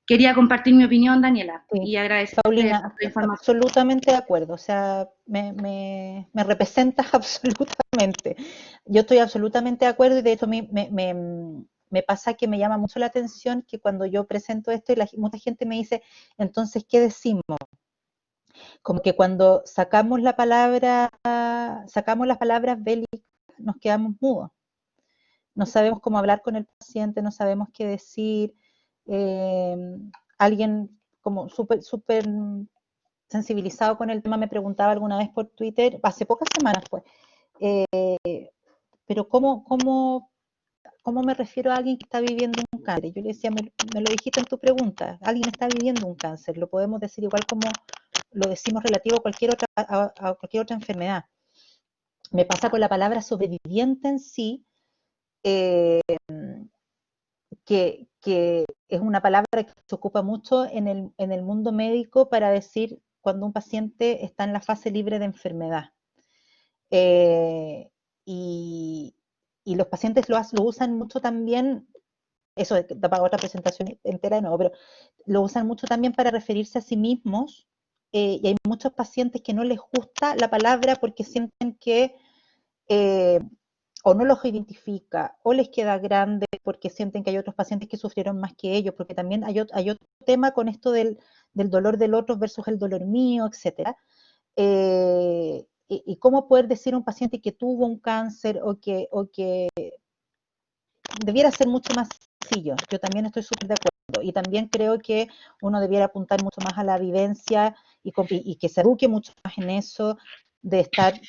C: Quería compartir mi opinión, Daniela,
B: Sí.
C: y agradecerte
B: Paulina,
C: la información.
B: absolutamente de acuerdo, o sea, me representas absolutamente. Yo estoy absolutamente de acuerdo, y de hecho me pasa que me llama mucho la atención que cuando yo presento esto y mucha gente me dice, entonces, ¿qué decimos? Como que cuando sacamos las palabras bélicas, nos quedamos mudos. No sabemos cómo hablar con el paciente, no sabemos qué decir. Alguien como súper sensibilizado con el tema me preguntaba alguna vez por Twitter, hace pocas semanas pues, pero ¿cómo me refiero a alguien que está viviendo un cáncer? Yo le decía, me lo dijiste en tu pregunta, alguien está viviendo un cáncer, lo podemos decir igual como lo decimos relativo a cualquier otra enfermedad. Me pasa con la palabra sobreviviente en sí, que es una palabra que se ocupa mucho en el mundo médico para decir cuando un paciente está en la fase libre de enfermedad. Y los pacientes lo usan mucho también, eso da para otra presentación entera de nuevo, pero lo usan mucho también para referirse a sí mismos, y hay muchos pacientes que no les gusta la palabra porque sienten que o no los identifica, o les queda grande porque sienten que hay otros pacientes que sufrieron más que ellos, porque también hay otro tema con esto del dolor del otro versus el dolor mío, etc. Y cómo poder decir a un paciente que tuvo un cáncer o que debiera ser mucho más sencillo. Yo también estoy súper de acuerdo, y también creo que uno debiera apuntar mucho más a la vivencia y que se eduque mucho más en eso, de estar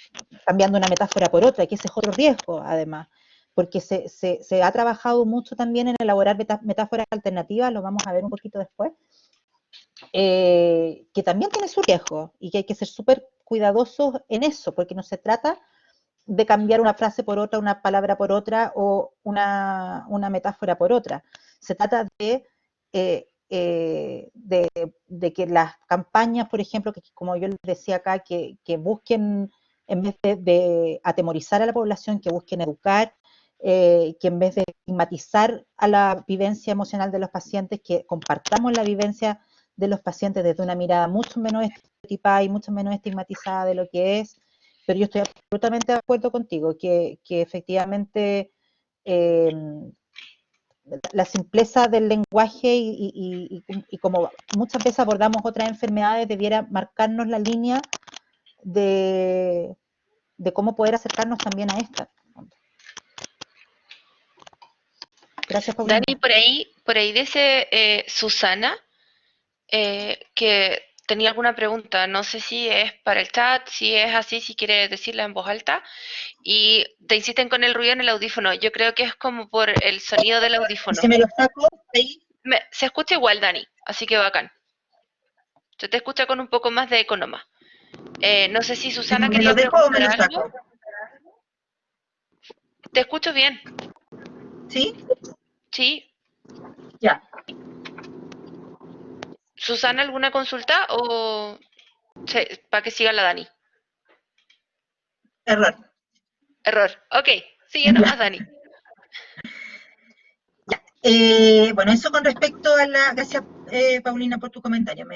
B: cambiando una metáfora por otra, que ese es otro riesgo, además, porque se ha trabajado mucho también en elaborar metáforas alternativas, lo vamos a ver un poquito después, que también tiene su riesgo, y que hay que ser súper cuidadosos en eso, porque no se trata de cambiar una frase por otra, una palabra por otra, o una metáfora por otra. Se trata de que las campañas, por ejemplo, que como yo les decía acá, que busquen, en vez de atemorizar a la población, que busquen educar, que en vez de estigmatizar a la vivencia emocional de los pacientes, que compartamos la vivencia de los pacientes desde una mirada mucho menos estereotipada y mucho menos estigmatizada de lo que es, pero yo estoy absolutamente de acuerdo contigo, que efectivamente la simpleza del lenguaje y como muchas veces abordamos otras enfermedades, debiera marcarnos la línea de cómo poder acercarnos también a esta. Gracias, Paulina.
A: Dani, por ahí dice Susana que tenía alguna pregunta. No sé si es para el chat, si es así, si quiere decirla en voz alta. Y te insisten con el ruido en el audífono. Yo creo que es como por el sonido del audífono.
B: Si me lo saco ahí.
A: Se escucha igual, Dani, así que bacán. Se te escucha con un poco más de economa. No sé si Susana
B: ¿Me lo
A: quería
B: dejo o me lo
A: preguntar
B: saco?
A: algo. Te escucho bien.
B: ¿Sí?
A: Sí.
B: Ya.
A: ¿Susana, alguna consulta o para que siga la Dani?
B: Error.
A: Error. Ok, sigue nomás, Dani.
B: Ya. Bueno, eso con respecto a la... Gracias, Paulina, por tu comentario.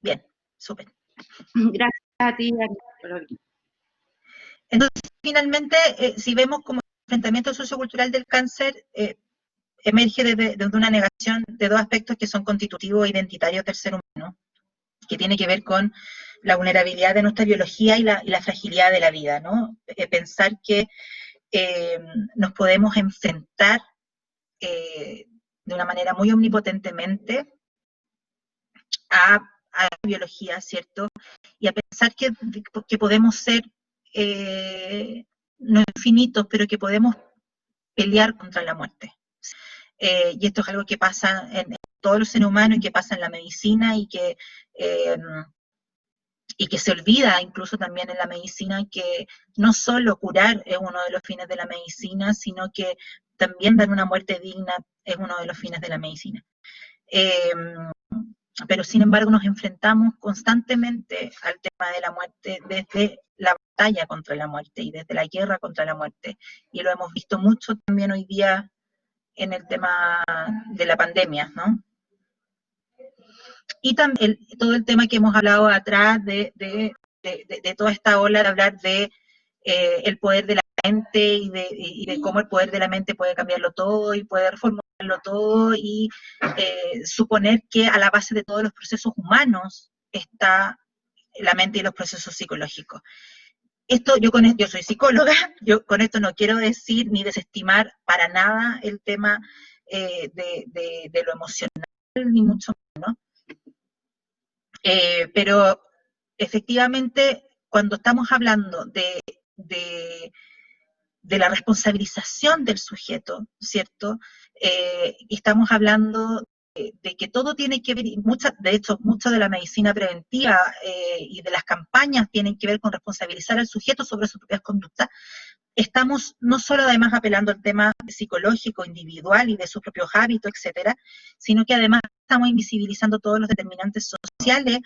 B: Bien, súper.
C: Gracias a ti, Dani.
B: Entonces, finalmente, si vemos como el enfrentamiento sociocultural del cáncer, emerge desde una negación de dos aspectos que son constitutivos e identitarios del ser humano, que tiene que ver con la vulnerabilidad de nuestra biología y la fragilidad de la vida, ¿no? Pensar que nos podemos enfrentar de una manera muy omnipotentemente a la biología, ¿cierto? Y a pensar que podemos ser no infinitos, pero que podemos pelear contra la muerte. Y esto es algo que pasa en todos los seres humanos y que pasa en la medicina y que se olvida incluso también en la medicina que no solo curar es uno de los fines de la medicina, sino que también dar una muerte digna es uno de los fines de la medicina. Pero sin embargo nos enfrentamos constantemente al tema de la muerte desde la batalla contra la muerte y desde la guerra contra la muerte. Y lo hemos visto mucho también hoy día en el tema de la pandemia, ¿no? Y también todo el tema que hemos hablado atrás de toda esta ola de hablar de el poder de la mente y de cómo el poder de la mente puede cambiarlo todo y puede reformularlo todo y suponer que a la base de todos los procesos humanos está la mente y los procesos psicológicos. Yo soy psicóloga, yo con esto no quiero decir ni desestimar para nada el tema de lo emocional, ni mucho menos. Pero efectivamente, cuando estamos hablando de la responsabilización del sujeto, ¿cierto? Estamos hablando de que todo tiene que ver, de hecho, mucho de la medicina preventiva y de las campañas tienen que ver con responsabilizar al sujeto sobre sus propias conductas. Estamos no solo además apelando al tema psicológico, individual y de sus propios hábitos, etcétera, sino que además estamos invisibilizando todos los determinantes sociales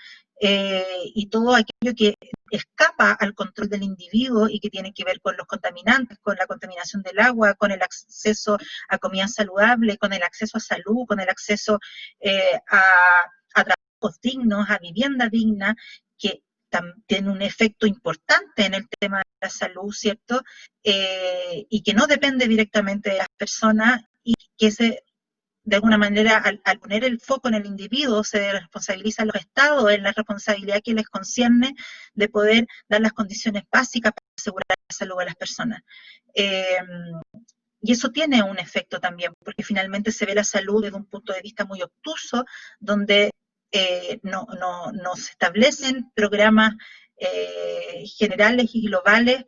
B: y todo aquello que escapa al control del individuo y que tiene que ver con los contaminantes, con la contaminación del agua, con el acceso a comida saludable, con el acceso a salud, con el acceso a trabajos dignos, a vivienda digna, que tiene un efecto importante en el tema de la salud, ¿cierto? Y que no depende directamente de las personas y que de alguna manera, al poner el foco en el individuo, se responsabiliza a los estados en la responsabilidad que les concierne de poder dar las condiciones básicas para asegurar la salud de las personas. Y eso tiene un efecto también, porque finalmente se ve la salud desde un punto de vista muy obtuso, donde no se establecen programas generales y globales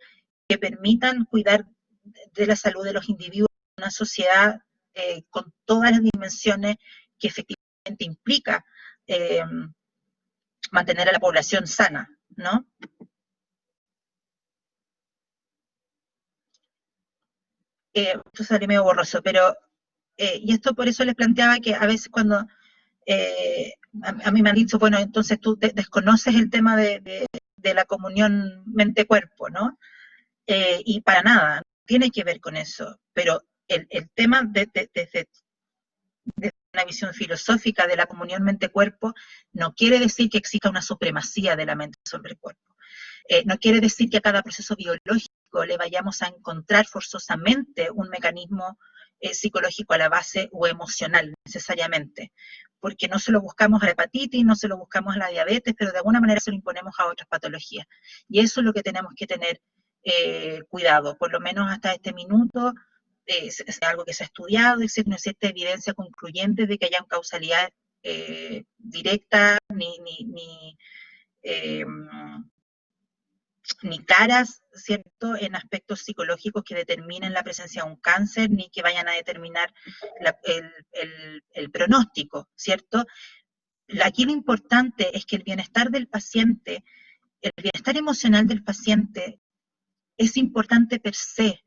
B: que permitan cuidar de la salud de los individuos en una sociedad con todas las dimensiones que efectivamente implica mantener a la población sana, ¿no? Esto salió medio borroso, pero y esto por eso les planteaba que a veces cuando a mí me han dicho, bueno, entonces tú desconoces el tema de la comunión mente-cuerpo, ¿no? Y para nada, tiene que ver con eso, pero el tema desde
D: una visión filosófica de la comunión mente-cuerpo, no quiere decir que exista una supremacía de la mente sobre el cuerpo. No quiere decir que a cada proceso biológico le vayamos a encontrar forzosamente un mecanismo psicológico a la base o emocional necesariamente, porque no se lo buscamos a la hepatitis, no se lo buscamos a la diabetes, pero de alguna manera se lo imponemos a otras patologías. Y eso es lo que tenemos que tener cuidado, por lo menos hasta este minuto. Es algo que se ha estudiado, no existe evidencia concluyente de que haya causalidad directa ni claras, ¿cierto?, en aspectos psicológicos que determinen la presencia de un cáncer, ni que vayan a determinar el pronóstico, ¿cierto? Aquí lo importante es que el bienestar del paciente, el bienestar emocional del paciente es importante per se,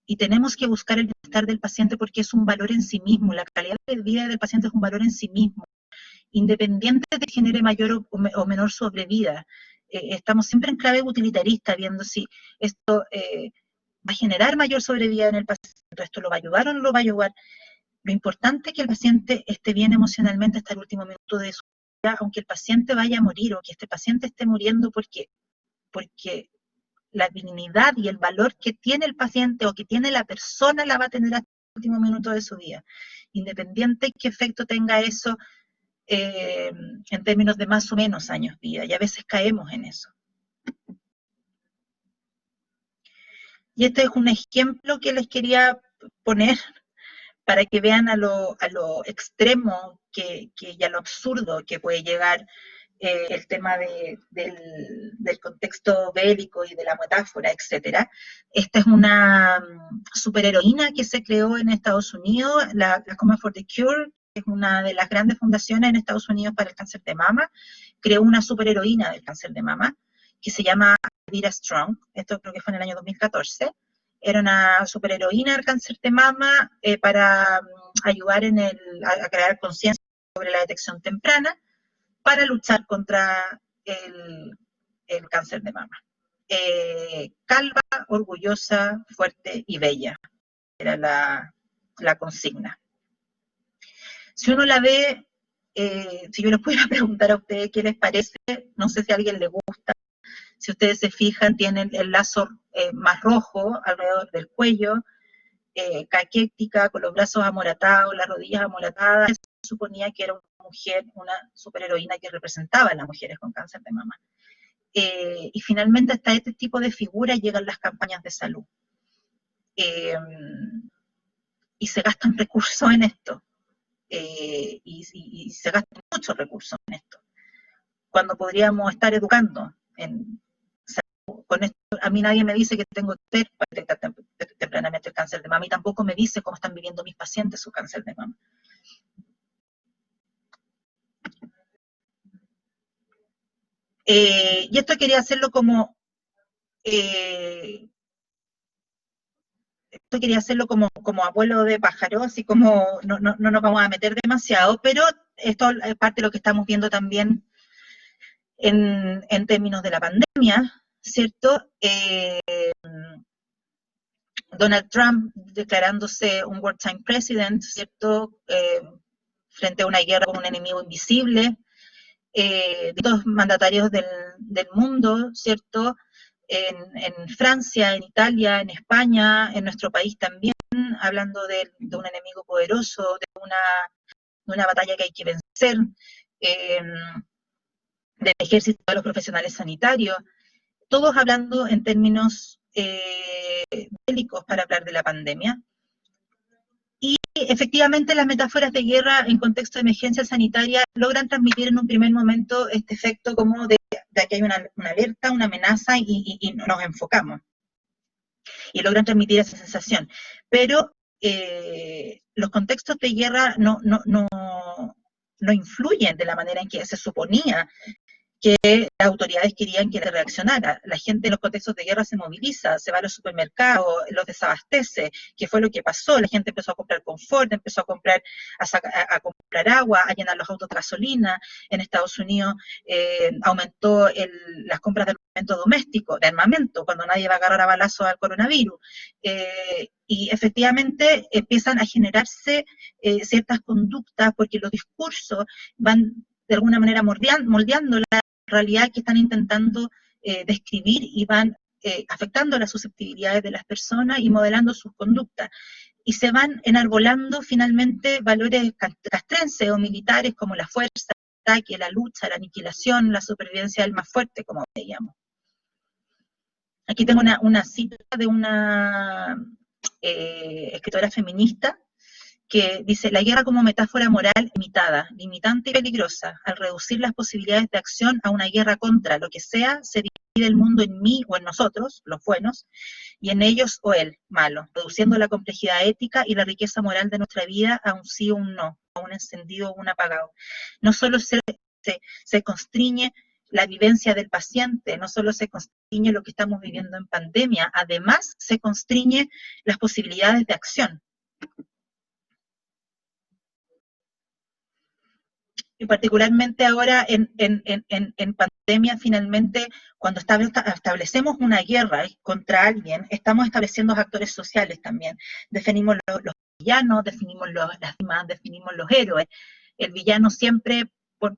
D: y tenemos que buscar el bienestar del paciente porque es un valor en sí mismo, la calidad de vida del paciente es un valor en sí mismo, independiente de que genere mayor o menor sobrevida. Estamos siempre en clave utilitarista, viendo si esto va a generar mayor sobrevida en el paciente, esto lo va a ayudar o no lo va a ayudar. Lo importante es que el paciente esté bien emocionalmente hasta el último minuto de su vida, aunque el paciente vaya a morir o que este paciente esté muriendo porque la dignidad y el valor que tiene el paciente o que tiene la persona la va a tener hasta el último minuto de su vida. Independiente de qué efecto tenga eso en términos de más o menos años vida, y a veces caemos en eso. Y este es un ejemplo que les quería poner para que vean a lo extremo y a lo absurdo que puede llegar el tema del contexto bélico y de la metáfora, etc. Esta es una superheroína que se creó en Estados Unidos, la Common for the Cure, que es una de las grandes fundaciones en Estados Unidos para el cáncer de mama, creó una superheroína del cáncer de mama, que se llama Elvira Strong, esto creo que fue en el año 2014, era una superheroína del cáncer de mama para ayudar a crear conciencia sobre la detección temprana, para luchar contra el cáncer de mama. Calva, orgullosa, fuerte y bella, era la consigna. Si uno la ve, si yo les pudiera preguntar a ustedes qué les parece, no sé si a alguien le gusta, si ustedes se fijan, tienen el lazo más rojo alrededor del cuello, caquética, con los brazos amoratados, las rodillas amoratadas. Se suponía que era una mujer, una superheroína que representaba a las mujeres con cáncer de mama. Y finalmente hasta este tipo de figuras llegan las campañas de salud. Y se gastan recursos en esto. Y se gastan muchos recursos en esto. Cuando podríamos estar educando en salud. Con esto, a mí nadie me dice que tengo que hacer para detectar tempranamente el cáncer de mama, y tampoco me dice cómo están viviendo mis pacientes su cáncer de mama. Y esto quería hacerlo como abuelo de pájaro, así como no nos vamos a meter demasiado, pero esto es parte de lo que estamos viendo también en términos de la pandemia, ¿cierto? Donald Trump declarándose un wartime president, ¿cierto? Frente a una guerra con un enemigo invisible, distintos mandatarios del mundo, ¿cierto? En Francia, en Italia, en España, en nuestro país también, hablando de un enemigo poderoso, de una batalla que hay que vencer, del ejército, de los profesionales sanitarios, todos hablando en términos bélicos para hablar de la pandemia. Y efectivamente las metáforas de guerra en contexto de emergencia sanitaria logran transmitir en un primer momento este efecto como de que hay una alerta, una amenaza y nos enfocamos. Y logran transmitir esa sensación. Pero los contextos de guerra no influyen de la manera en que se suponía que las autoridades querían que reaccionara. La gente en los contextos de guerra se moviliza, se va a los supermercados, los desabastece, que fue lo que pasó. La gente empezó a comprar confort, empezó a comprar, a comprar agua, a llenar los autos de gasolina. En Estados Unidos aumentó las compras de armamento doméstico, de armamento, cuando nadie va a agarrar a balazos al coronavirus. Y efectivamente empiezan a generarse ciertas conductas porque los discursos van de alguna manera moldeando la realidad que están intentando describir y van afectando las susceptibilidades de las personas y modelando sus conductas. Y se van enarbolando finalmente valores castrenses o militares como la fuerza, el ataque, la lucha, la aniquilación, la supervivencia del más fuerte, como veíamos. Aquí tengo una cita de una escritora feminista que dice: la guerra como metáfora moral limitada, limitante y peligrosa, al reducir las posibilidades de acción a una guerra contra lo que sea, se divide el mundo en mí o en nosotros, los buenos, y en ellos o él, malo, reduciendo la complejidad ética y la riqueza moral de nuestra vida a un sí o un no, a un encendido o un apagado. No solo se constriñe la vivencia del paciente, no solo se constriñe lo que estamos viviendo en pandemia, además se constriñe las posibilidades de acción. Y particularmente ahora en pandemia, finalmente, cuando establecemos una guerra contra alguien, estamos estableciendo actores sociales también. Definimos los villanos, definimos las víctimas, definimos los héroes. El villano siempre, por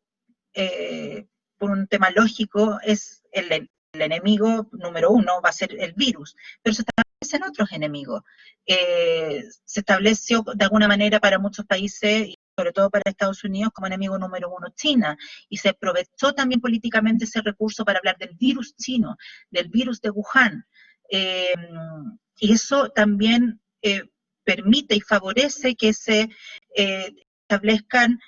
D: un tema lógico, es el enemigo número uno, va a ser el virus, pero se establecen otros enemigos. Se estableció de alguna manera para muchos países, sobre todo para Estados Unidos, como enemigo número uno China, y se aprovechó también políticamente ese recurso para hablar del virus chino, del virus de Wuhan, y eso también permite y favorece que se establezcan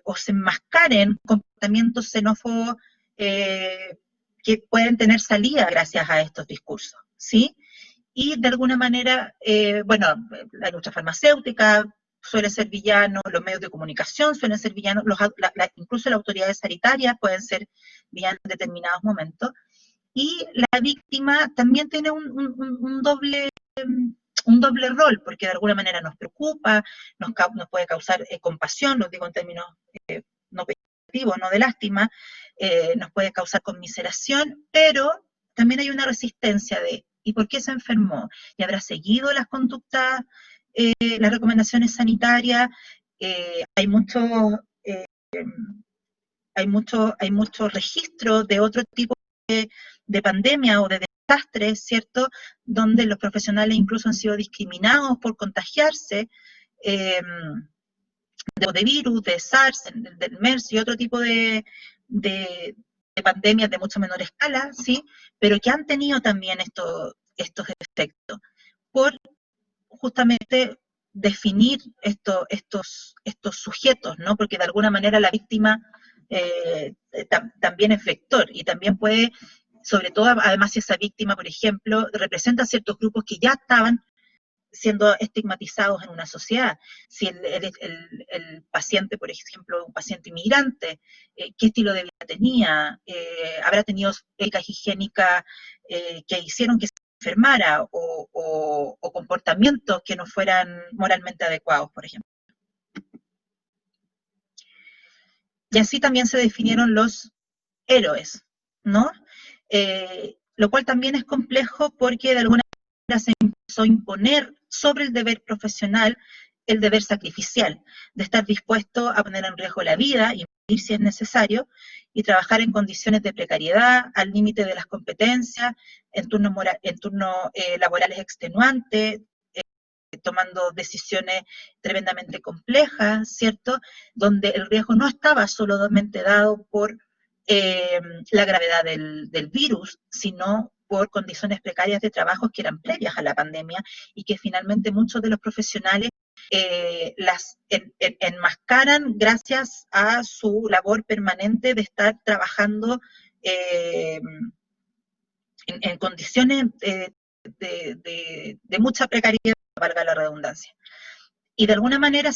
D: o se enmascaren comportamientos xenófobos que pueden tener salida gracias a estos discursos, ¿sí? Y de alguna manera, bueno, la industria farmacéutica suele ser villano, los medios de comunicación suelen ser villanos, incluso las autoridades sanitarias pueden ser villanos en determinados momentos, y la víctima también tiene un doble rol, porque de alguna manera nos preocupa, nos puede causar compasión, lo digo en términos no peyorativos, no de lástima, nos puede causar conmiseración, pero también hay una resistencia de ¿y por qué se enfermó? ¿Y habrá seguido las conductas, las recomendaciones sanitarias? Hay mucho registro de otro tipo de pandemia o de desastres, ¿cierto? Donde los profesionales incluso han sido discriminados por contagiarse de virus, de SARS, del MERS y otro tipo de pandemias de mucho menor escala, ¿sí? Pero que han tenido también estos efectos por justamente definir estos sujetos, ¿no? Porque de alguna manera la víctima también es vector y también puede, sobre todo, además si esa víctima, por ejemplo, representa ciertos grupos que ya estaban siendo estigmatizados en una sociedad. Si el paciente, por ejemplo, un paciente inmigrante, ¿qué estilo de vida tenía? ¿Habrá tenido prácticas higiénicas que hicieron que se enfermara o comportamientos que no fueran moralmente adecuados, por ejemplo? Y así también se definieron los héroes, ¿no? Lo cual también es complejo porque de alguna manera se empezó a imponer sobre el deber profesional el deber sacrificial, de estar dispuesto a poner en riesgo la vida y morir si es necesario, y trabajar en condiciones de precariedad, al límite de las competencias, en turnos laborales extenuantes, tomando decisiones tremendamente complejas, ¿cierto? Donde el riesgo no estaba solamente dado por la gravedad del virus, sino por condiciones precarias de trabajo que eran previas a la pandemia y que finalmente muchos de los profesionales las enmascaran gracias a su labor permanente de estar trabajando en condiciones de mucha precariedad, valga la redundancia. Y de alguna manera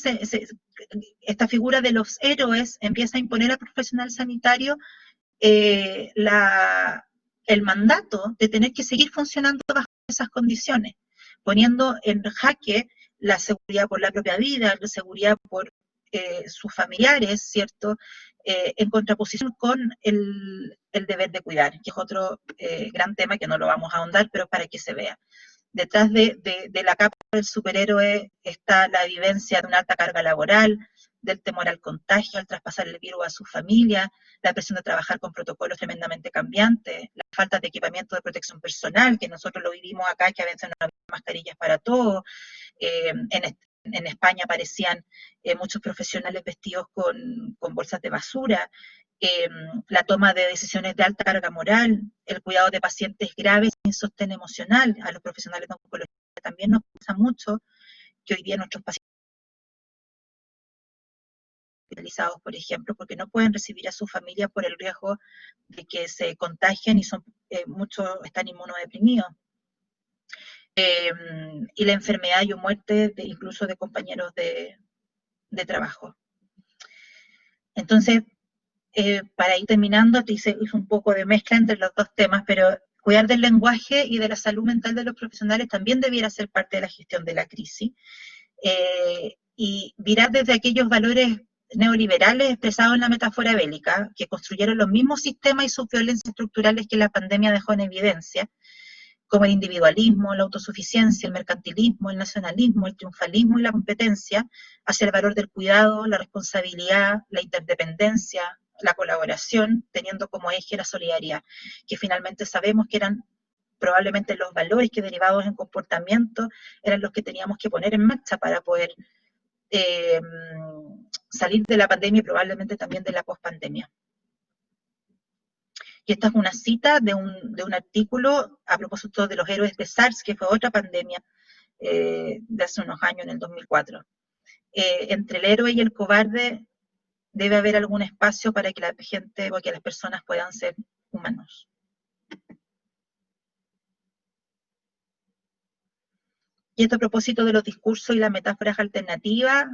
D: esta figura de los héroes empieza a imponer al profesional sanitario el mandato de tener que seguir funcionando bajo esas condiciones, poniendo en jaque la seguridad por la propia vida, la seguridad por sus familiares, ¿cierto? En contraposición con el deber de cuidar, que es otro gran tema que no lo vamos a ahondar, pero para que se vea. Detrás de la capa del superhéroe está la vivencia de una alta carga laboral, del temor al contagio, al traspasar el virus a su familia, la presión de trabajar con protocolos tremendamente cambiantes, la falta de equipamiento de protección personal, que nosotros lo vivimos acá, que a veces no había mascarillas para todos. En España aparecían muchos profesionales vestidos con bolsas de basura, la toma de decisiones de alta carga moral, el cuidado de pacientes graves sin sostén emocional. A los profesionales de oncología también nos pasa mucho que hoy día nuestros pacientes hospitalizados, por ejemplo, porque no pueden recibir a su familia por el riesgo de que se contagien y muchos están inmunodeprimidos. Y la enfermedad y o muerte incluso de compañeros de trabajo. Entonces, para ir terminando, te hice un poco de mezcla entre los dos temas, pero cuidar del lenguaje y de la salud mental de los profesionales también debiera ser parte de la gestión de la crisis. Y virar desde aquellos valores neoliberales expresados en la metáfora bélica, que construyeron los mismos sistemas y sus violencias estructurales que la pandemia dejó en evidencia, como el individualismo, la autosuficiencia, el mercantilismo, el nacionalismo, el triunfalismo y la competencia, hacia el valor del cuidado, la responsabilidad, la interdependencia, la colaboración, teniendo como eje la solidaridad, que finalmente sabemos que eran probablemente los valores que derivados en comportamiento eran los que teníamos que poner en marcha para poder salir de la pandemia y probablemente también de la pospandemia. Y esta es una cita de un artículo a propósito de los héroes de SARS, que fue otra pandemia de hace unos años, en el 2004. Entre el héroe y el cobarde debe haber algún espacio para que la gente o que las personas puedan ser humanos. Y esto a propósito de los discursos y las metáforas alternativas,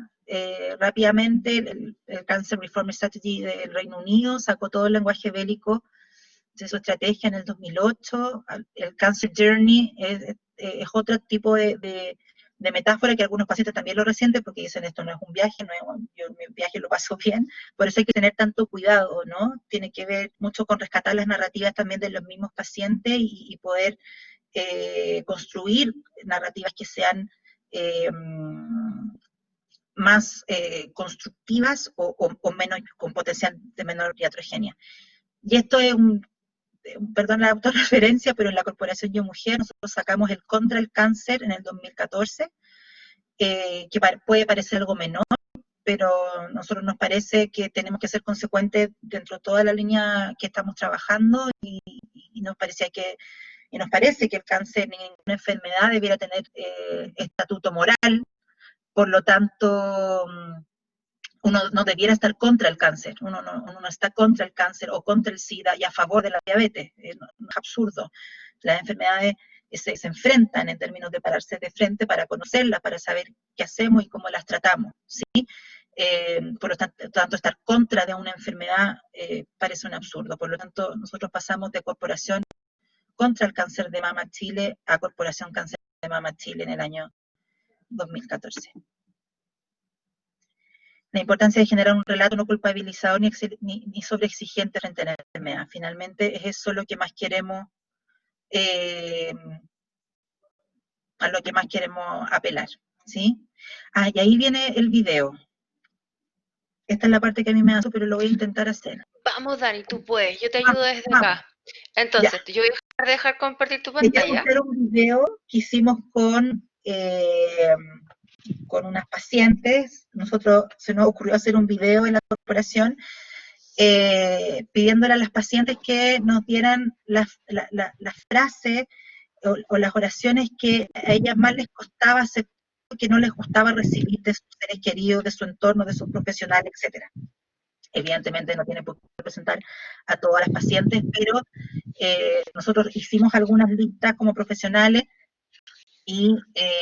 D: rápidamente el Cancer Reform Strategy del Reino Unido sacó todo el lenguaje bélico de su estrategia en el 2008. El Cancer Journey es otro tipo de metáfora que algunos pacientes también lo resienten porque dicen esto no es un viaje, yo mi viaje lo paso bien, por eso hay que tener tanto cuidado, ¿no? Tiene que ver mucho con rescatar las narrativas también de los mismos pacientes y poder construir narrativas que sean más constructivas o menos, con potencial de menor iatrogenia. Y esto es perdón la autorreferencia, pero en la Corporación Yo Mujer nosotros sacamos el Contra el Cáncer en el 2014, que puede parecer algo menor, pero a nosotros nos parece que tenemos que ser consecuentes dentro de toda la línea que estamos trabajando y nos parece que el cáncer, ninguna enfermedad debiera tener estatuto moral, por lo tanto uno no debiera estar contra el cáncer, uno no está contra el cáncer o contra el SIDA y a favor de la diabetes, es absurdo. Las enfermedades se enfrentan en términos de pararse de frente para conocerlas, para saber qué hacemos y cómo las tratamos, ¿sí? Por lo tanto, estar contra de una enfermedad parece un absurdo. Por lo tanto, nosotros pasamos de Corporación contra el Cáncer de Mama Chile a Corporación Cáncer de Mama Chile en el año 2014. La importancia de generar un relato no culpabilizador ni sobreexigente frente a la enfermedad. Finalmente, es eso lo que más queremos, a lo que más queremos apelar, ¿sí? Y ahí viene el video. Esta es la parte que a mí me da, pero lo voy a intentar hacer.
A: Vamos, Dani, tú puedes, yo te ayudo desde acá. Entonces, yo voy a dejar compartir tu
D: Quería
A: pantalla.
D: mostrar un video que hicimos con unas pacientes. Se nos ocurrió hacer un video en la corporación pidiéndole a las pacientes que nos dieran las frases o las oraciones que a ellas más les costaba aceptar, que no les gustaba recibir de sus seres queridos, de su entorno, de sus profesionales, etc. Evidentemente no tiene por qué representar a todas las pacientes, pero nosotros hicimos algunas listas como profesionales y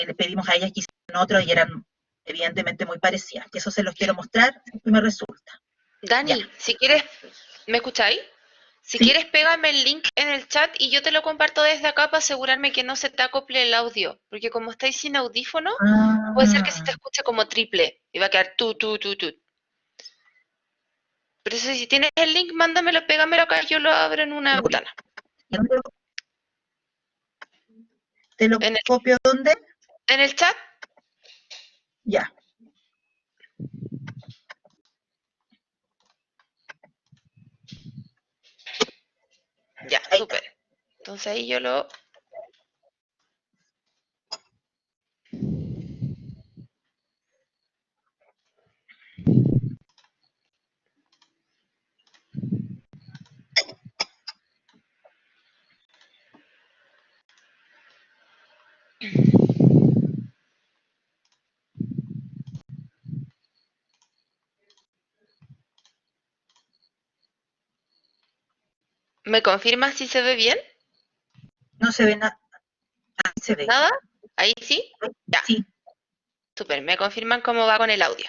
D: le pedimos a ellas que hicieran otras y eran evidentemente muy parecidas. Y eso se los quiero mostrar, que me resulta.
A: Dani, si quieres, ¿me escucháis? Si
D: Sí.
A: quieres, pégame el link en el chat y yo te lo comparto desde acá para asegurarme que no se te acople el audio. Porque como estáis sin audífono, puede ser que se te escuche como triple y va a quedar tú. Pero eso, si tienes el link, mándamelo, pégamelo acá y yo lo abro en una ventana.
D: ¿Y dónde ¿Te lo
A: ¿En el,
D: copio dónde?
A: en el chat?
D: Ya.
A: Ya,
D: Ahí
A: súper. Entonces ahí yo lo... ¿Me confirmas si se ve bien?
D: no se ve nada. Ahí se ve.
A: ¿Nada? ¿Ahí sí? Ya,
D: Sí.
A: súper. ¿Me confirman cómo va con el audio?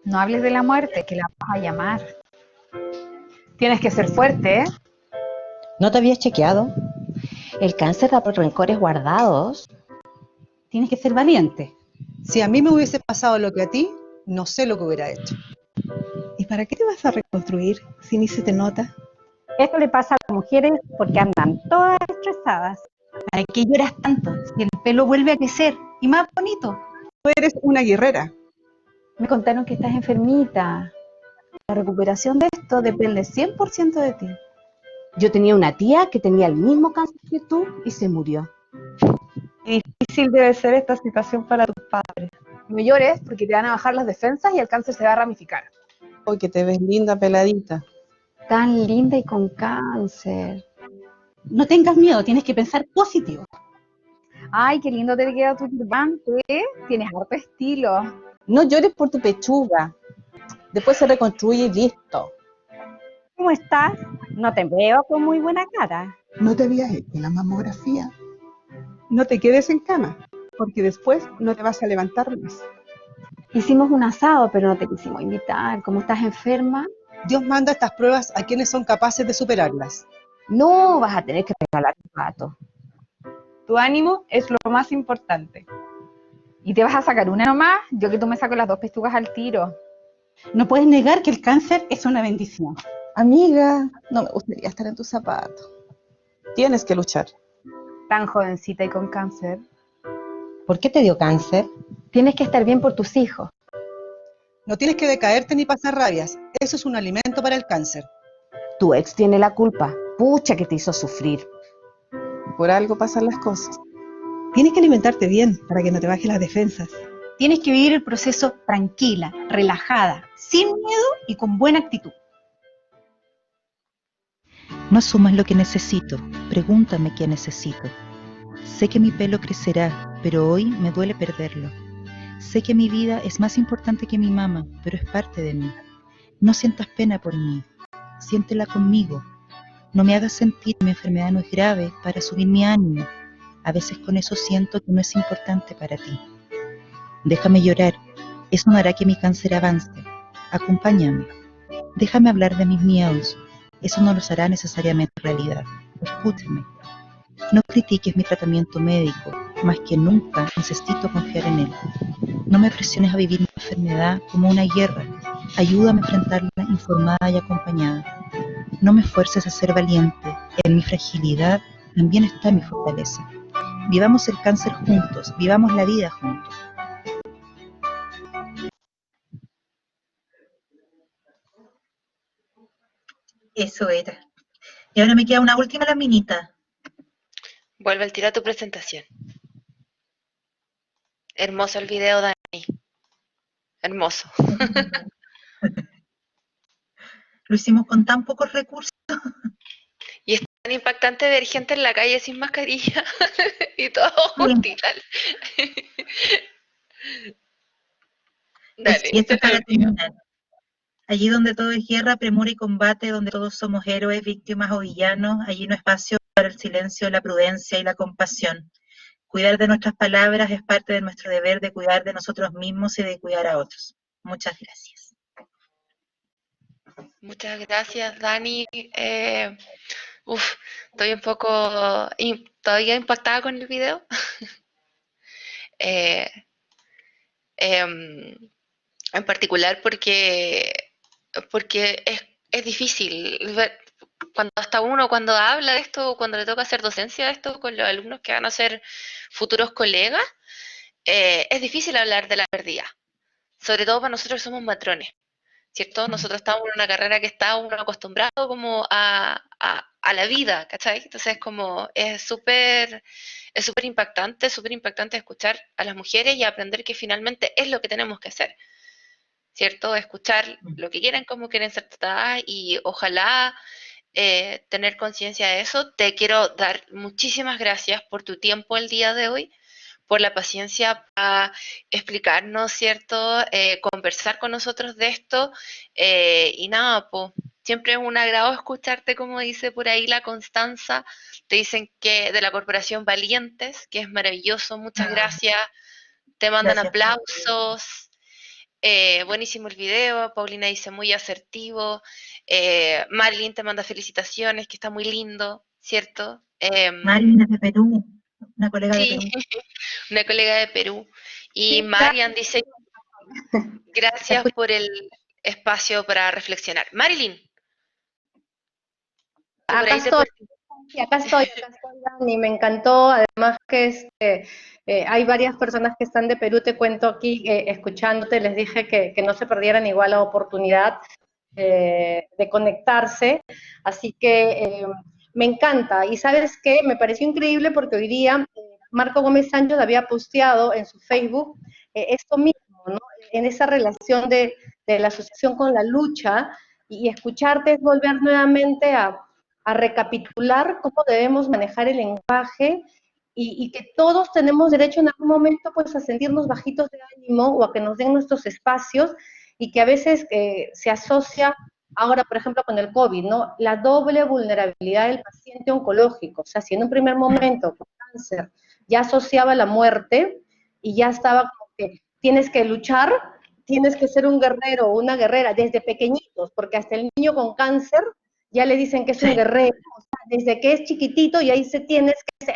E: No hables de la muerte, que la vas a llamar. Tienes que ser fuerte, ¿eh?
F: ¿No te habías chequeado? El cáncer da por rencores guardados.
E: Tienes que ser valiente.
G: Si a mí me hubiese pasado lo que a ti, no sé lo que hubiera hecho.
H: ¿Y para qué te vas a reconstruir si ni se te nota?
E: Esto le pasa a las mujeres porque andan todas estresadas.
I: ¿Para qué lloras tanto? Si el pelo vuelve a crecer y más bonito.
H: Tú eres una guerrera.
E: Me contaron que estás enfermita.
F: La recuperación de esto depende 100% de ti. Yo tenía una tía que tenía el mismo cáncer que tú y se murió.
E: Difícil debe ser esta situación para tus padres.
J: No llores porque te van a bajar las defensas y el cáncer se va a ramificar.
H: Hoy que te ves linda, peladita.
E: Tan linda y con cáncer.
I: No tengas miedo, tienes que pensar positivo.
E: Ay, qué lindo te queda tu turbante, ¿eh? Tienes harto estilo.
F: No llores por tu pechuga. Después se reconstruye y listo.
E: ¿Cómo estás? No te veo con muy buena cara.
K: ¿No te habías hecho la mamografía?
H: No te quedes en cama, porque después no te vas a levantar más.
E: Hicimos un asado, pero no te quisimos invitar. ¿Cómo estás enferma?
G: Dios manda estas pruebas a quienes son capaces de superarlas.
F: No vas a tener que regalar tu gato.
J: Tu ánimo es lo más importante.
E: ¿Y te vas a sacar una nomás? Yo que tú me saco las 2 pechugas al tiro.
I: No puedes negar que el cáncer es una bendición.
H: Amiga, no me gustaría estar en tus zapatos. Tienes que luchar.
E: Tan jovencita y con cáncer.
F: ¿Por qué te dio cáncer?
E: Tienes que estar bien por tus hijos.
G: No tienes que decaerte ni pasar rabias. Eso es un alimento para el cáncer.
F: Tu ex tiene la culpa. Pucha que te hizo sufrir.
H: Por algo pasan las cosas.
I: Tienes que alimentarte bien para que no te bajen las defensas. Tienes que vivir el proceso tranquila, relajada, sin miedo y con buena actitud.
L: No asumas lo que necesito, pregúntame qué necesito. Sé que mi pelo crecerá, pero hoy me duele perderlo. Sé que mi vida es más importante que mi mamá, pero es parte de mí. No sientas pena por mí, siéntela conmigo. No me hagas sentir que mi enfermedad no es grave para subir mi ánimo. A veces con eso siento que no es importante para ti. Déjame llorar, eso no hará que mi cáncer avance. Acompáñame, déjame hablar de mis miedos. Eso no los hará necesariamente realidad. Escúchame. No critiques mi tratamiento médico, más que nunca necesito confiar en él. No me presiones a vivir mi enfermedad como una guerra. Ayúdame a enfrentarla informada y acompañada. No me fuerces a ser valiente. En mi fragilidad también está mi fortaleza. Vivamos el cáncer juntos, vivamos la vida juntos.
D: Eso era. Y ahora me queda una última laminita.
A: Vuelve al tiro a tu presentación. Hermoso el video, Dani. Hermoso.
D: Lo hicimos con tan pocos recursos.
A: Y es tan impactante ver gente en la calle sin mascarilla y todo hospital. Dale,
D: Y esto
A: te
D: para
A: lo digo.
D: terminar. Allí donde todo es guerra, premura y combate, donde todos somos héroes, víctimas o villanos, allí no hay espacio para el silencio, la prudencia y la compasión. Cuidar de nuestras palabras es parte de nuestro deber de cuidar de nosotros mismos y de cuidar a otros. Muchas gracias.
A: Muchas gracias, Dani. Estoy un poco todavía impactada con el video. Eh, em, en particular porque es difícil ver, cuando habla de esto, cuando le toca hacer docencia de esto con los alumnos que van a ser futuros colegas, es difícil hablar de la pérdida, sobre todo para nosotros que somos matrones, ¿cierto? Nosotros estamos en una carrera que está uno acostumbrado como a la vida, ¿cachai? Entonces es súper impactante escuchar a las mujeres y aprender que finalmente es lo que tenemos que hacer, ¿cierto? Escuchar lo que quieren, cómo quieren ser tratadas y ojalá tener conciencia de eso. Te quiero dar muchísimas gracias por tu tiempo el día de hoy, por la paciencia para explicarnos, ¿cierto? Conversar con nosotros de esto. Y nada, pues siempre es un agrado escucharte, como dice por ahí la Constanza. Te dicen que de la Corporación Valientes, que es maravilloso, muchas gracias. Te mandan aplausos. Buenísimo el video, Paulina dice muy asertivo, Marilyn te manda felicitaciones, que está muy lindo, ¿cierto?
D: Marilyn es de Perú, una colega de
A: Sí,
D: Perú.
A: una colega de Perú. Y
M: Sí,
A: Marian dice, gracias por el espacio para reflexionar. Marilyn, que por
M: acá
A: ahí te
M: estoy, sí, acá estoy, Dani, me encantó, además que hay varias personas que están de Perú, te cuento aquí, escuchándote, les dije que no se perdieran igual la oportunidad de conectarse, así que me encanta, y ¿sabes qué? Me pareció increíble porque hoy día Marco Gómez Sánchez había posteado en su Facebook esto mismo, ¿no? En esa relación de la asociación con la lucha, y escucharte es volver nuevamente a recapitular cómo debemos manejar el lenguaje y que todos tenemos derecho en algún momento pues a sentirnos bajitos de ánimo o a que nos den nuestros espacios y que a veces se asocia ahora, por ejemplo, con el COVID, ¿no? La doble vulnerabilidad del paciente oncológico. O sea, si en un primer momento con cáncer ya asociaba la muerte y ya estaba como que tienes que luchar, tienes que ser un guerrero o una guerrera desde pequeñitos, porque hasta el niño con cáncer ya le dicen que es un guerrero, o sea, desde que es chiquitito y ahí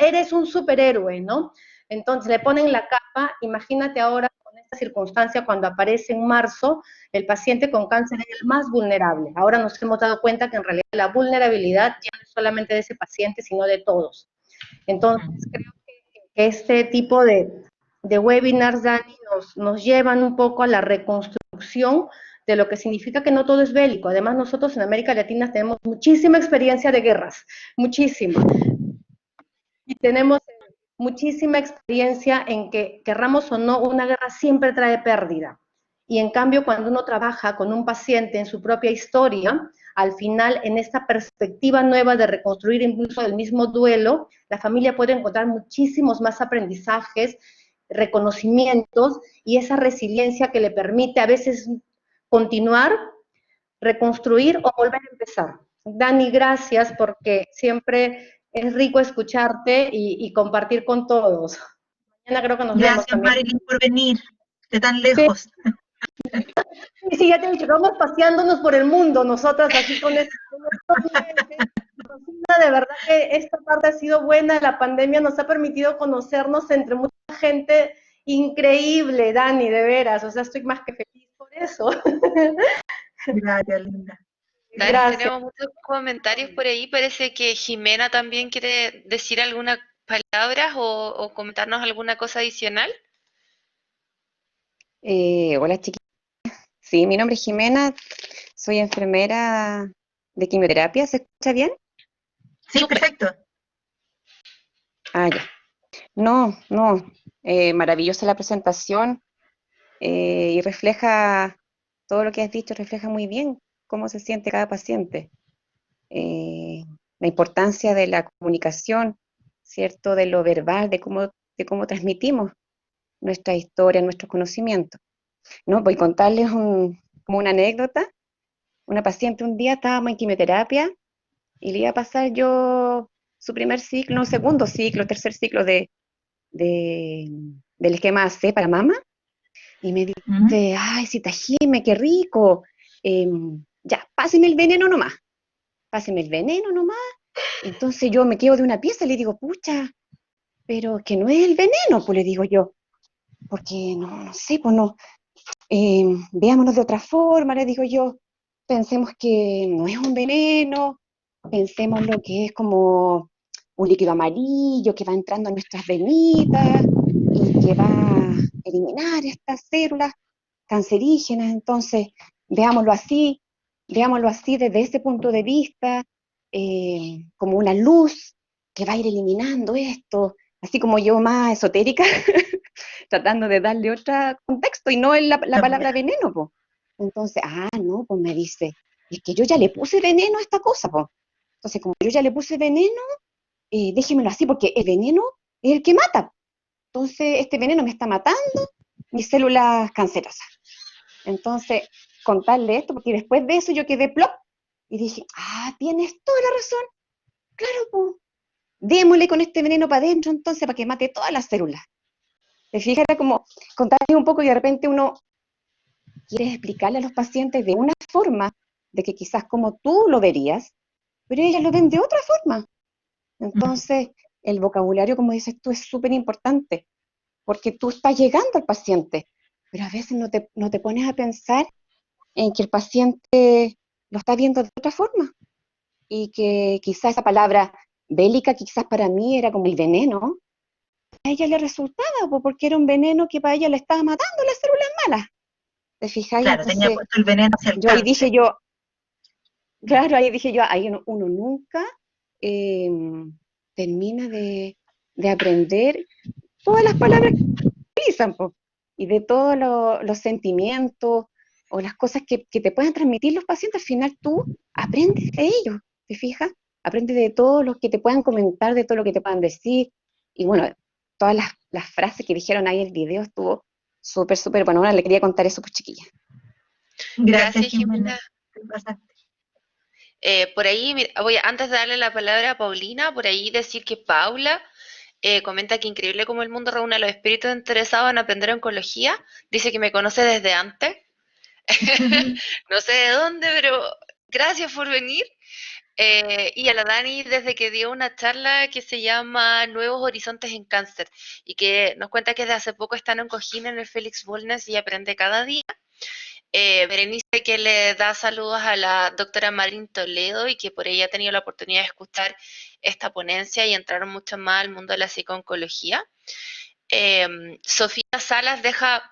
M: eres un superhéroe, ¿no? Entonces le ponen la capa, imagínate ahora con esta circunstancia cuando aparece en marzo, el paciente con cáncer es el más vulnerable. Ahora nos hemos dado cuenta que en realidad la vulnerabilidad ya no es solamente de ese paciente, sino de todos. Entonces creo que este tipo de webinars, Dani, nos llevan un poco a la reconstrucción de lo que significa que no todo es bélico. Además, nosotros en América Latina tenemos muchísima experiencia de guerras, muchísima. Y tenemos muchísima experiencia en que, querramos o no, una guerra siempre trae pérdida. Y en cambio, cuando uno trabaja con un paciente en su propia historia, al final, en esta perspectiva nueva de reconstruir incluso el mismo duelo, la familia puede encontrar muchísimos más aprendizajes, reconocimientos y esa resiliencia que le permite a veces continuar, reconstruir o volver a empezar. Dani, gracias porque siempre es rico escucharte y compartir con todos. Mañana creo que nos vemos
D: Gracias,
M: también.
D: Marilyn, por venir de tan lejos.
M: Sí, sí, ya te he dicho, vamos paseándonos por el mundo, nosotras así con estos meses. De verdad que esta parte ha sido buena, la pandemia nos ha permitido conocernos entre mucha gente increíble, Dani, de veras, o sea, estoy más que feliz por eso.
D: Gracias, linda.
A: Dani,
M: Gracias.
A: tenemos muchos comentarios por ahí. Parece que Jimena también quiere decir algunas palabras o comentarnos alguna cosa adicional.
N: Hola, chiquillos. Sí, mi nombre es Jimena, soy enfermera de quimioterapia. ¿Se escucha bien?
D: Sí, perfecto.
N: Ah, ya. No, maravillosa la presentación y refleja todo lo que has dicho, refleja muy bien cómo se siente cada paciente. La importancia de la comunicación, ¿cierto? De lo verbal, de cómo transmitimos nuestra historia, nuestros conocimientos. ¿No? Voy a contarles como una anécdota. Una paciente un día estábamos en quimioterapia y le iba a pasar yo su primer ciclo, segundo ciclo, tercer ciclo del esquema AC para mama. Y me dice, ay, Cita Jime, qué rico. ya, páseme el veneno nomás, páseme el veneno nomás. Entonces yo me quedo de una pieza y le digo, pucha, pero que no es el veneno, pues le digo yo, porque no sé, pues no, veámonos de otra forma, le digo yo, pensemos que no es un veneno, pensemos lo que es como un líquido amarillo que va entrando en nuestras venitas y que va a eliminar estas células cancerígenas. Entonces, veámoslo así desde ese punto de vista, como una luz que va a ir eliminando esto, así como yo más esotérica, tratando de darle otro contexto y no en la palabra veneno, po. Entonces, no, pues me dice, es que yo ya le puse veneno a esta cosa, po. Entonces, como yo ya le puse veneno, déjemelo así, porque el veneno es el que mata. Entonces, este veneno me está matando mis células cancerosas. Entonces, contarle esto, porque después de eso yo quedé plop, y dije, tienes toda la razón, claro, pues, démosle con este veneno para adentro, entonces, para que mate todas las células. Te fijas, era como contarle un poco y de repente uno quiere explicarle a los pacientes de una forma, de que quizás como tú lo verías, pero ellas lo ven de otra forma. Entonces, el vocabulario, como dices tú, es súper importante, porque tú estás llegando al paciente, pero a veces no te pones a pensar en que el paciente lo está viendo de otra forma, y que quizás esa palabra bélica, quizás para mí era como el veneno, a ella le resultaba, porque era un veneno que para ella le estaba matando las células malas. ¿Te fijáis?
D: Claro,
N: Entonces,
D: tenía puesto el veneno hacia el
N: yo ahí
D: cáncer.
N: dije yo, claro, ahí dije yo, ahí uno nunca termina de aprender todas las palabras que utilizan, po, y de todos los sentimientos o las cosas que te pueden transmitir los pacientes. Al final tú aprendes de ellos, ¿te fijas? Aprendes de todo lo que te puedan comentar, de todo lo que te puedan decir. Y bueno, todas las frases que dijeron ahí en el video estuvo súper, súper bueno. Ahora le quería contar eso, pues, chiquilla.
D: Gracias, Jimena.
A: Por ahí, antes de darle la palabra a Paulina, por ahí decir que Paula comenta que increíble cómo el mundo reúne a los espíritus interesados en aprender oncología. Dice que me conoce desde antes. No sé de dónde, pero gracias por venir. Y a la Dani desde que dio una charla que se llama Nuevos Horizontes en Cáncer y que nos cuenta que desde hace poco está en Oncogine en el Félix Wellness y aprende cada día. Berenice que le da saludos a la doctora Marín Toledo y que por ella ha tenido la oportunidad de escuchar esta ponencia y entrar mucho más al mundo de la psicooncología. Sofía Salas deja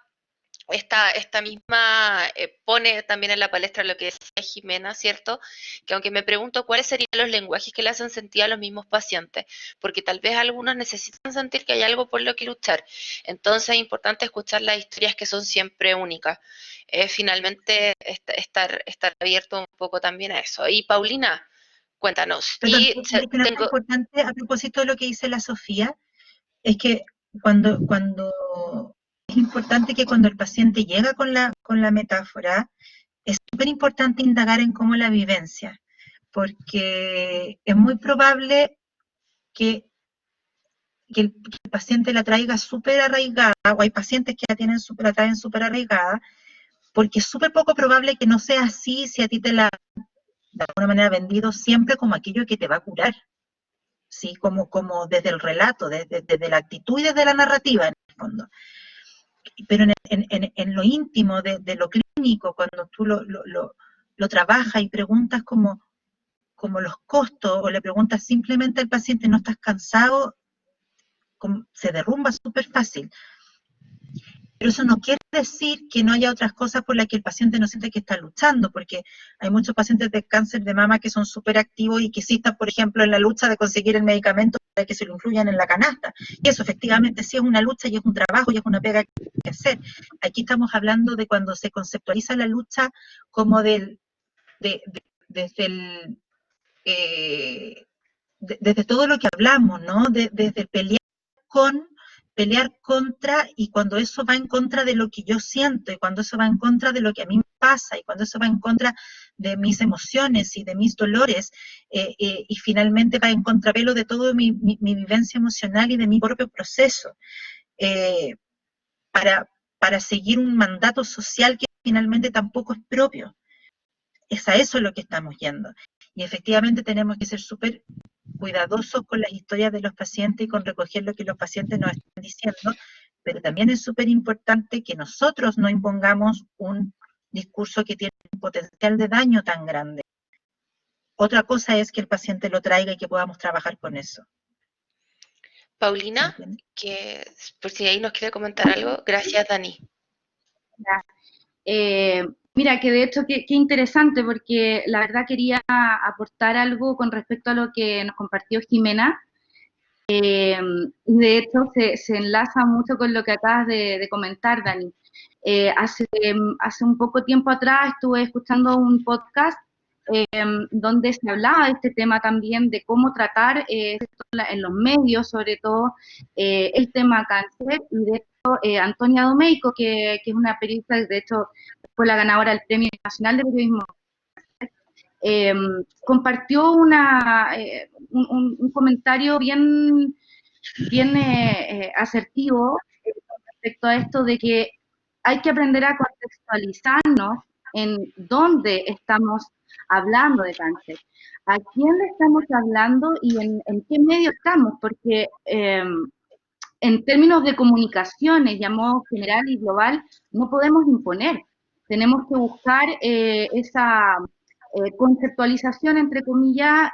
A: esta misma, pone también en la palestra lo que decía Jimena, ¿cierto? Que aunque me pregunto cuáles serían los lenguajes que le hacen sentir a los mismos pacientes, porque tal vez algunos necesitan sentir que hay algo por lo que luchar. Entonces es importante escuchar las historias que son siempre únicas. Finalmente estar abierto un poco también a eso. Y Paulina, cuéntanos.
D: Perdón, lo importante a propósito de lo que dice la Sofía es que es importante que cuando el paciente llega con la metáfora, es súper importante indagar en cómo la vivencia, porque es muy probable que el paciente la traiga súper arraigada, o hay pacientes que la traen súper arraigada, porque es súper poco probable que no sea así si a ti te la de alguna manera vendido siempre como aquello que te va a curar, ¿sí? Como desde el relato, desde la actitud y desde la narrativa, en el fondo. Pero en lo íntimo, de lo clínico, cuando tú lo trabajas y preguntas como los costos, o le preguntas simplemente al paciente, ¿no estás cansado? Se derrumba súper fácil. Pero eso no quiere decir que no haya otras cosas por las que el paciente no siente que está luchando, porque hay muchos pacientes de cáncer de mama que son súper activos y que sí están, por ejemplo, en la lucha de conseguir el medicamento para que se lo incluyan en la canasta. Y eso efectivamente sí es una lucha y es un trabajo y es una pega que hay que hacer. Aquí estamos hablando de cuando se conceptualiza la lucha como desde todo lo que hablamos, ¿no? Desde pelear contra, y cuando eso va en contra de lo que yo siento, y cuando eso va en contra de lo que a mí me pasa, y cuando eso va en contra de mis emociones y de mis dolores, y finalmente va en contrapelo de toda mi vivencia emocional y de mi propio proceso, para seguir un mandato social que finalmente tampoco es propio. Es a eso lo que estamos yendo. Y efectivamente tenemos que ser súper cuidadosos con las historias de los pacientes y con recoger lo que los pacientes nos están diciendo, pero también es súper importante que nosotros no impongamos un discurso que tiene un potencial de daño tan grande. Otra cosa es que el paciente lo traiga y que podamos trabajar con eso.
A: Paulina, que por si ahí nos quiere comentar algo. Gracias, Dani.
C: Mira, que de hecho qué interesante, porque la verdad quería aportar algo con respecto a lo que nos compartió Jimena. Y de hecho se enlaza mucho con lo que acabas de comentar, Dani. Hace un poco tiempo atrás estuve escuchando un podcast donde se hablaba de este tema también, de cómo tratar en los medios, sobre todo, el tema cáncer, y de hecho Antonia Domeyko, que es una periodista, de hecho fue la ganadora del Premio Nacional de Periodismo, compartió un comentario bien asertivo respecto a esto de que hay que aprender a contextualizarnos en dónde estamos hablando de cáncer, a quién le estamos hablando y en qué medio estamos, porque en términos de comunicaciones, y a modo general y global, no podemos imponer. Tenemos que buscar esa conceptualización, entre comillas,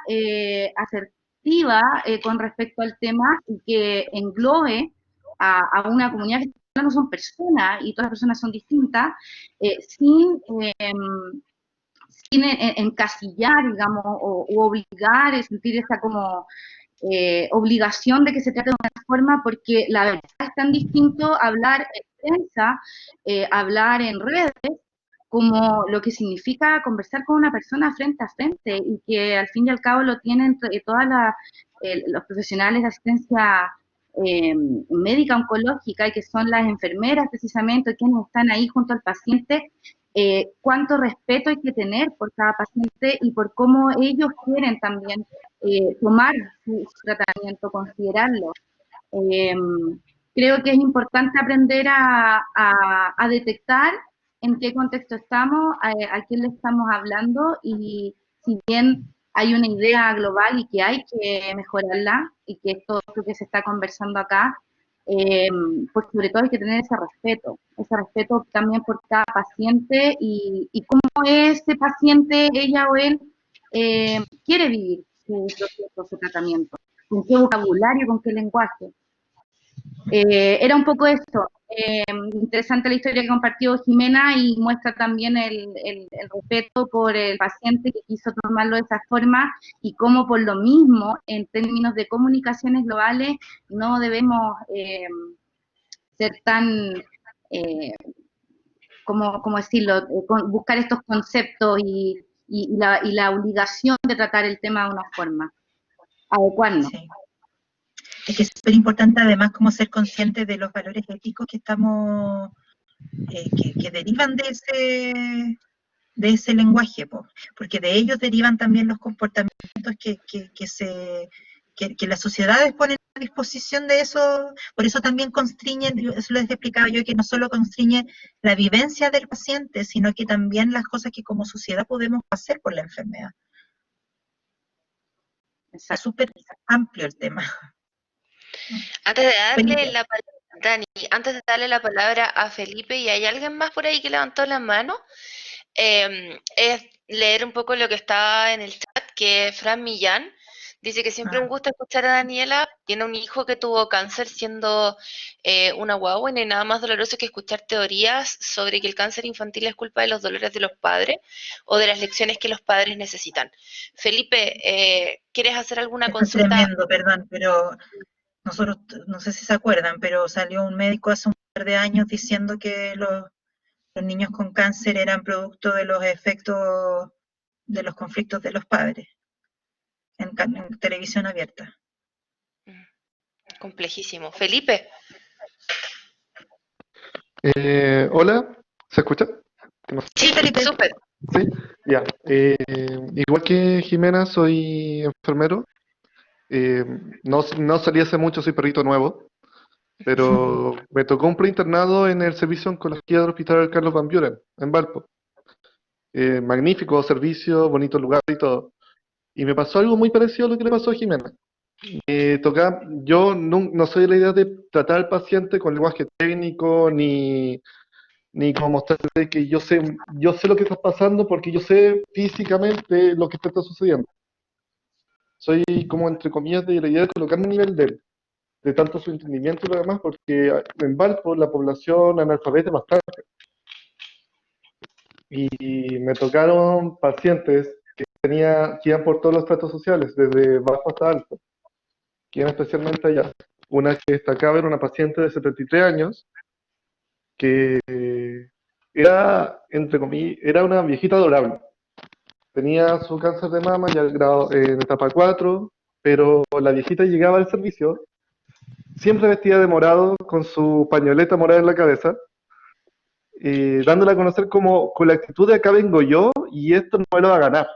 C: asertiva con respecto al tema y que englobe a una comunidad que no son personas y todas las personas son distintas, sin encasillar, digamos, o obligar, sentir esa como obligación de que se trate de una forma, porque la verdad es tan distinto hablar en prensa, hablar en redes, como lo que significa conversar con una persona frente a frente, y que al fin y al cabo lo tienen todas los profesionales de asistencia médica oncológica, y que son las enfermeras precisamente, quienes están ahí junto al paciente. Cuánto respeto hay que tener por cada paciente y por cómo ellos quieren también tomar su tratamiento, considerarlo. Creo que es importante aprender a detectar en qué contexto estamos, a quién le estamos hablando, y si bien hay una idea global y que hay que mejorarla, y que es todo lo que se está conversando acá, pues sobre todo hay que tener ese respeto también por cada paciente y cómo ese paciente, ella o él, quiere vivir su proceso, su tratamiento, con qué vocabulario, con qué lenguaje. Era un poco esto. Interesante la historia que compartió Jimena, y muestra también el respeto por el paciente que quiso tomarlo de esa forma, y cómo por lo mismo, en términos de comunicaciones globales, no debemos ser tan, ¿cómo decirlo?, buscar estos conceptos y la obligación de tratar el tema de una forma, adecuarnos.
D: Sí. Es que es súper importante además como ser consciente de los valores éticos que estamos, que derivan de ese lenguaje, porque de ellos derivan también los comportamientos que las sociedades ponen a disposición de eso. Por eso también constriñen, eso les explicaba yo, que no solo constriñe la vivencia del paciente, sino que también las cosas que como sociedad podemos hacer por la enfermedad. Exacto. Es súper amplio el tema.
A: Antes de darle la palabra, Dani, antes de darle la palabra a Felipe, y hay alguien más por ahí que levantó la mano, es leer un poco lo que está en el chat, que Fran Millán dice que siempre un gusto escuchar a Daniela. Tiene un hijo que tuvo cáncer siendo una guagua, y no hay nada más doloroso que escuchar teorías sobre que el cáncer infantil es culpa de los dolores de los padres o de las lecciones que los padres necesitan. Felipe, ¿quieres hacer alguna consulta?
D: Es tremendo, perdón, pero nosotros, no sé si se acuerdan, pero salió un médico hace un par de años diciendo que los niños con cáncer eran producto de los efectos de los conflictos de los padres en televisión abierta.
A: Complejísimo. Felipe.
O: Hola, ¿se escucha?
A: Sí, Felipe. Súper.
O: Sí, ya. Igual que Jimena, soy enfermero. No salí hace mucho, soy perrito nuevo, pero me tocó un preinternado en el servicio de oncología del Hospital Carlos Van Buren, en Valpo. magnífico servicio, bonito lugar y todo. Y me pasó algo muy parecido a lo que le pasó a Jimena. Yo no soy de la idea de tratar al paciente con lenguaje técnico, ni como mostrarle que yo sé lo que está pasando porque yo sé físicamente lo que te está sucediendo. Soy como, entre comillas, de la idea de colocarme a nivel de él, de tanto su entendimiento y lo demás, porque en Valpo la población analfabeta es bastante. Y me tocaron pacientes que iban por todos los estratos sociales, desde bajo hasta alto, que iban especialmente allá. Una que destacaba era una paciente de 73 años, que era, entre comillas, era una viejita adorable. Tenía su cáncer de mama ya en etapa 4, pero la viejita llegaba al servicio, siempre vestida de morado, con su pañoleta morada en la cabeza, dándole a conocer como con la actitud de acá vengo yo y esto no me lo va a ganar.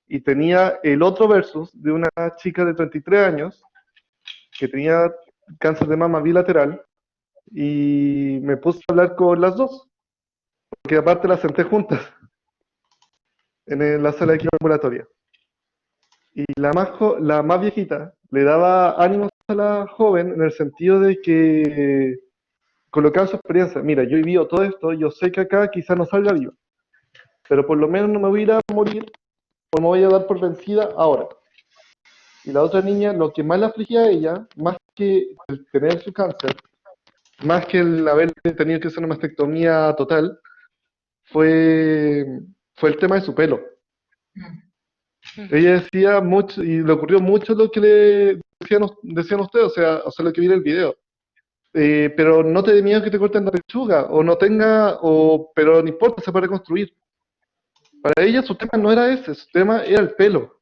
O: Y tenía el otro versus de una chica de 33 años que tenía cáncer de mama bilateral y me puse a hablar con las dos, porque aparte las senté juntas en la sala de quimio ambulatoria. Y la más viejita le daba ánimos a la joven en el sentido de que colocaba su experiencia. Mira, yo he vivido todo esto, yo sé que acá quizás no salga viva, pero por lo menos no me voy a ir a morir o me voy a dar por vencida ahora. Y la otra niña, lo que más le afligía a ella, más que el tener su cáncer, más que el haber tenido que hacer una mastectomía total, fue el tema de su pelo. Ella decía mucho, y le ocurrió mucho lo que le decían ustedes, o sea, lo que vi en el video. Pero no te dé miedo que te corten la pechuga, o no tenga, pero no importa, se puede reconstruir. Para ella su tema no era ese, su tema era el pelo.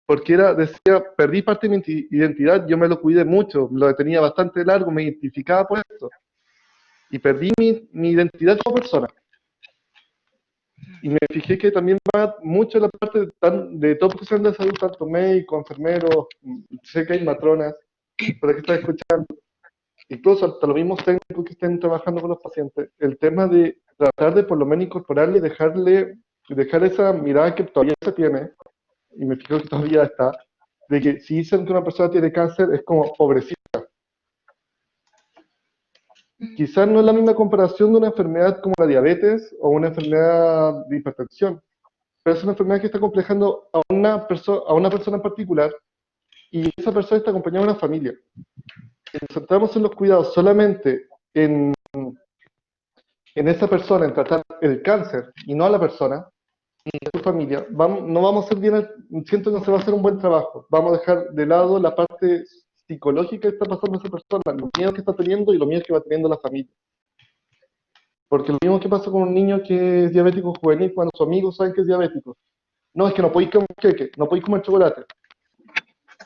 O: Porque decía, perdí parte de mi identidad, yo me lo cuidé mucho, lo tenía bastante largo, me identificaba por esto. Y perdí mi identidad como persona. Y me fijé que también va mucho la parte de todo profesional de salud, tanto médicos, enfermeros, sé que hay matronas, para que están escuchando, incluso hasta los mismos técnicos que estén trabajando con los pacientes, el tema de tratar de por lo menos incorporarle y dejar esa mirada que todavía se tiene, y me fijo que todavía está, de que si dicen que una persona tiene cáncer es como pobrecita. Quizás no es la misma comparación de una enfermedad como la diabetes o una enfermedad de hipertensión, pero es una enfermedad que está complejando a una persona en particular y esa persona está acompañada de una familia. Si nos centramos en los cuidados solamente en esa persona, en tratar el cáncer y no a la persona ni a su familia, no vamos a hacer bien, siento que no se va a hacer un buen trabajo. Vamos a dejar de lado la parte psicológica que está pasando esa persona, los miedos que está teniendo y los miedos que va teniendo la familia. Porque lo mismo que pasa con un niño que es diabético juvenil cuando sus amigos saben que es diabético. No, es que no podéis comer queque, no podéis comer chocolate.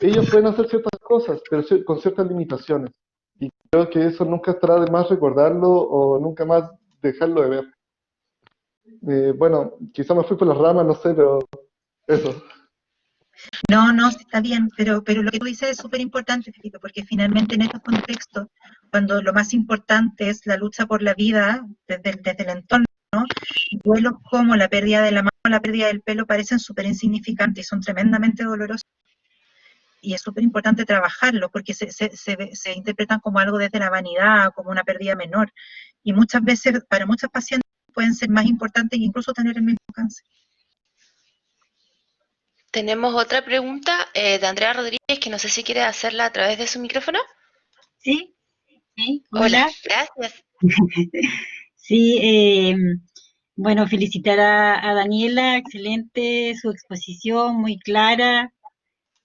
O: Ellos pueden hacer ciertas cosas, pero con ciertas limitaciones. Y creo que eso nunca estará de más recordarlo o nunca más dejarlo de ver. Bueno, quizá me fui por las ramas, no sé, pero eso.
D: No, está bien, pero lo que tú dices es súper importante, Felipe, porque finalmente en estos contextos, cuando lo más importante es la lucha por la vida desde el entorno, duelos como la pérdida de la mano o la pérdida del pelo parecen súper insignificantes y son tremendamente dolorosos. Y es súper importante trabajarlo porque se interpretan como algo desde la vanidad, como una pérdida menor. Y muchas veces, para muchos pacientes, pueden ser más importantes que incluso tener el mismo cáncer.
A: Tenemos otra pregunta de Andrea Rodríguez, que no sé si quiere hacerla a través de su micrófono.
P: Sí,
A: Hola, gracias.
P: Sí, bueno, felicitar a Daniela, excelente su exposición, muy clara.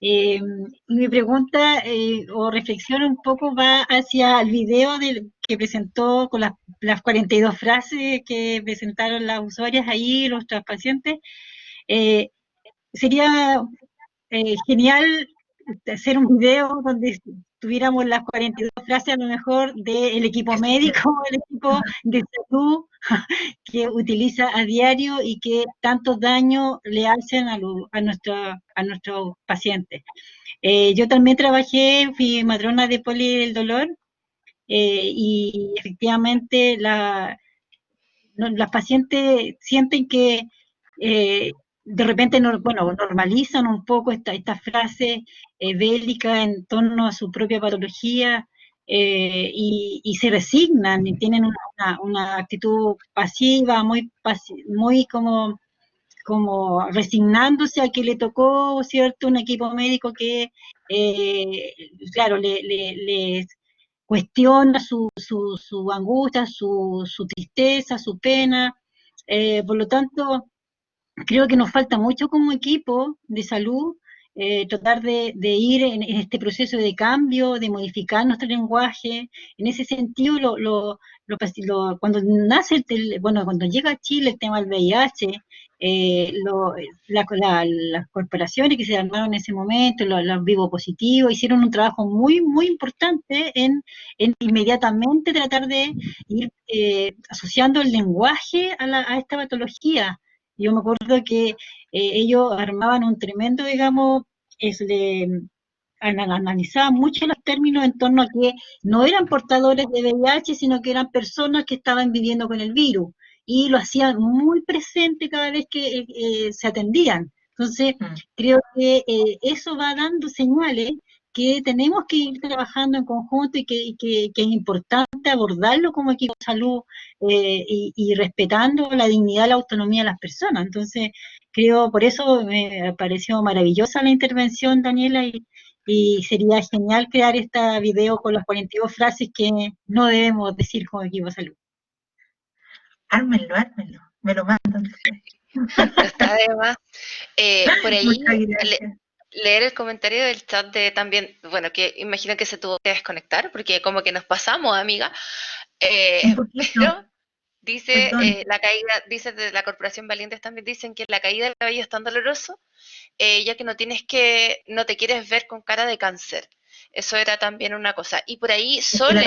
P: Mi pregunta o reflexión un poco va hacia el video que presentó con las 42 frases que presentaron las usuarias ahí, nuestros pacientes. Sería genial hacer un video donde tuviéramos las 42 frases a lo mejor del equipo médico, el equipo de salud que utiliza a diario y que tanto daño le hacen a nuestros pacientes. Yo también trabajé, fui matrona de Poli del Dolor y efectivamente las pacientes sienten que de repente normalizan un poco esta frase bélica en torno a su propia patología y se resignan y tienen una actitud pasiva, muy como resignándose a que le tocó, ¿cierto?, un equipo médico que, claro, les cuestiona su angustia, su tristeza, su pena. Por lo tanto, creo que nos falta mucho como equipo de salud tratar de ir en este proceso de cambio, de modificar nuestro lenguaje. En ese sentido, cuando nace cuando llega a Chile el tema del VIH, las corporaciones que se armaron en ese momento, los vivos positivos, hicieron un trabajo muy, muy importante en inmediatamente tratar de ir asociando el lenguaje a esta patología. Yo me acuerdo que ellos armaban un tremendo, digamos, analizaban mucho los términos en torno a que no eran portadores de VIH, sino que eran personas que estaban viviendo con el virus, y lo hacían muy presente cada vez que se atendían. Entonces, creo que eso va dando señales que tenemos que ir trabajando en conjunto y que es importante abordarlo como equipo de salud y respetando la dignidad y la autonomía de las personas. Entonces, creo, por eso me pareció maravillosa la intervención, Daniela, y sería genial crear este video con las 42 frases que no debemos decir como equipo de salud.
D: Ármenlo, me lo mandan.
A: Está además, por ahí,
D: Muchas gracias.
A: leer el comentario del chat de también, bueno, que imagino que se tuvo que desconectar, porque como que nos pasamos, amiga, pero dice la caída, dice de la Corporación Valientes también dicen que la caída del cabello es tan doloroso, ya que no te quieres ver con cara de cáncer. Eso era también una cosa. Y por ahí Sole,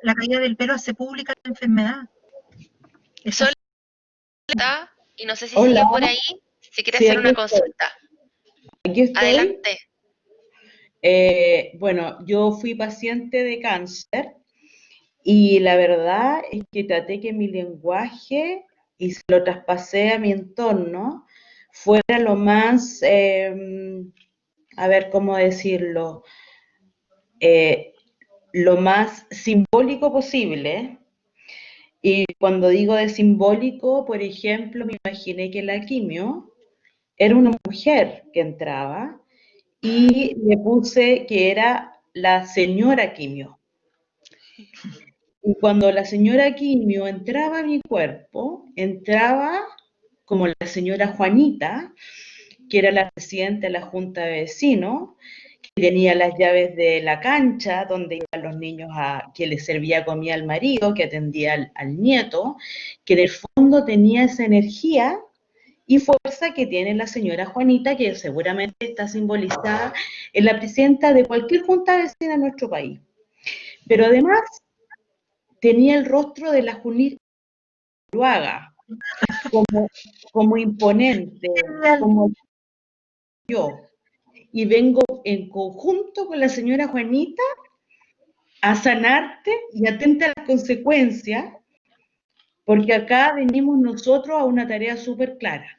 D: la caída del pelo hace pública la enfermedad.
A: Sole está, y no sé si
Q: Hola.
A: sigue por ahí, si quiere hacer una consulta.
Q: Aquí estoy.
A: Adelante.
Q: Bueno, yo fui paciente de cáncer y la verdad es que traté que mi lenguaje, y se lo traspasé a mi entorno, fuera lo más, a ver cómo decirlo, lo más simbólico posible. Y cuando digo de simbólico, por ejemplo, me imaginé que la quimio era una mujer que entraba y le puse que era la señora quimio. Y cuando la señora quimio entraba a mi cuerpo, entraba como la señora Juanita, que era la presidenta de la Junta de Vecinos, que tenía las llaves de la cancha donde iban los niños que les servía comida al marido, que atendía al nieto, que en el fondo tenía esa energía y fuerza que tiene la señora Juanita, que seguramente está simbolizada en la presidenta de cualquier junta vecina en nuestro país. Pero además tenía el rostro de la Juanita Zuluaga, como imponente, como yo. Y vengo en conjunto con la señora Juanita a sanarte y atenta a las consecuencias, porque acá venimos nosotros a una tarea súper clara.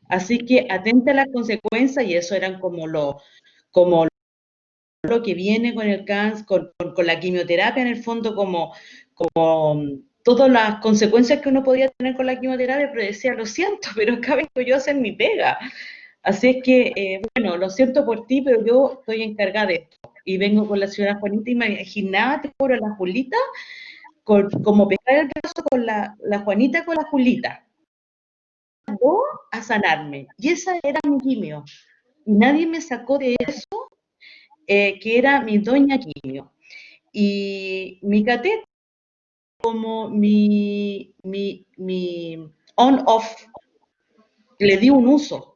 Q: Así que atenta a las consecuencias, y eso eran como lo que viene con el cáncer, con la quimioterapia, en el fondo, como todas las consecuencias que uno podía tener con la quimioterapia, pero decía, lo siento, pero acá vengo yo a hacer mi pega. Así es que, bueno, lo siento por ti, pero yo estoy encargada de esto. Y vengo con la señora Juanita y me imaginaba, te juro, la Julita, como pegar el brazo con la Juanita con la Julita. A sanarme. Y esa era mi quimio. Y nadie me sacó de eso, que era mi doña quimio. Y mi catéter, como mi on-off, le di un uso.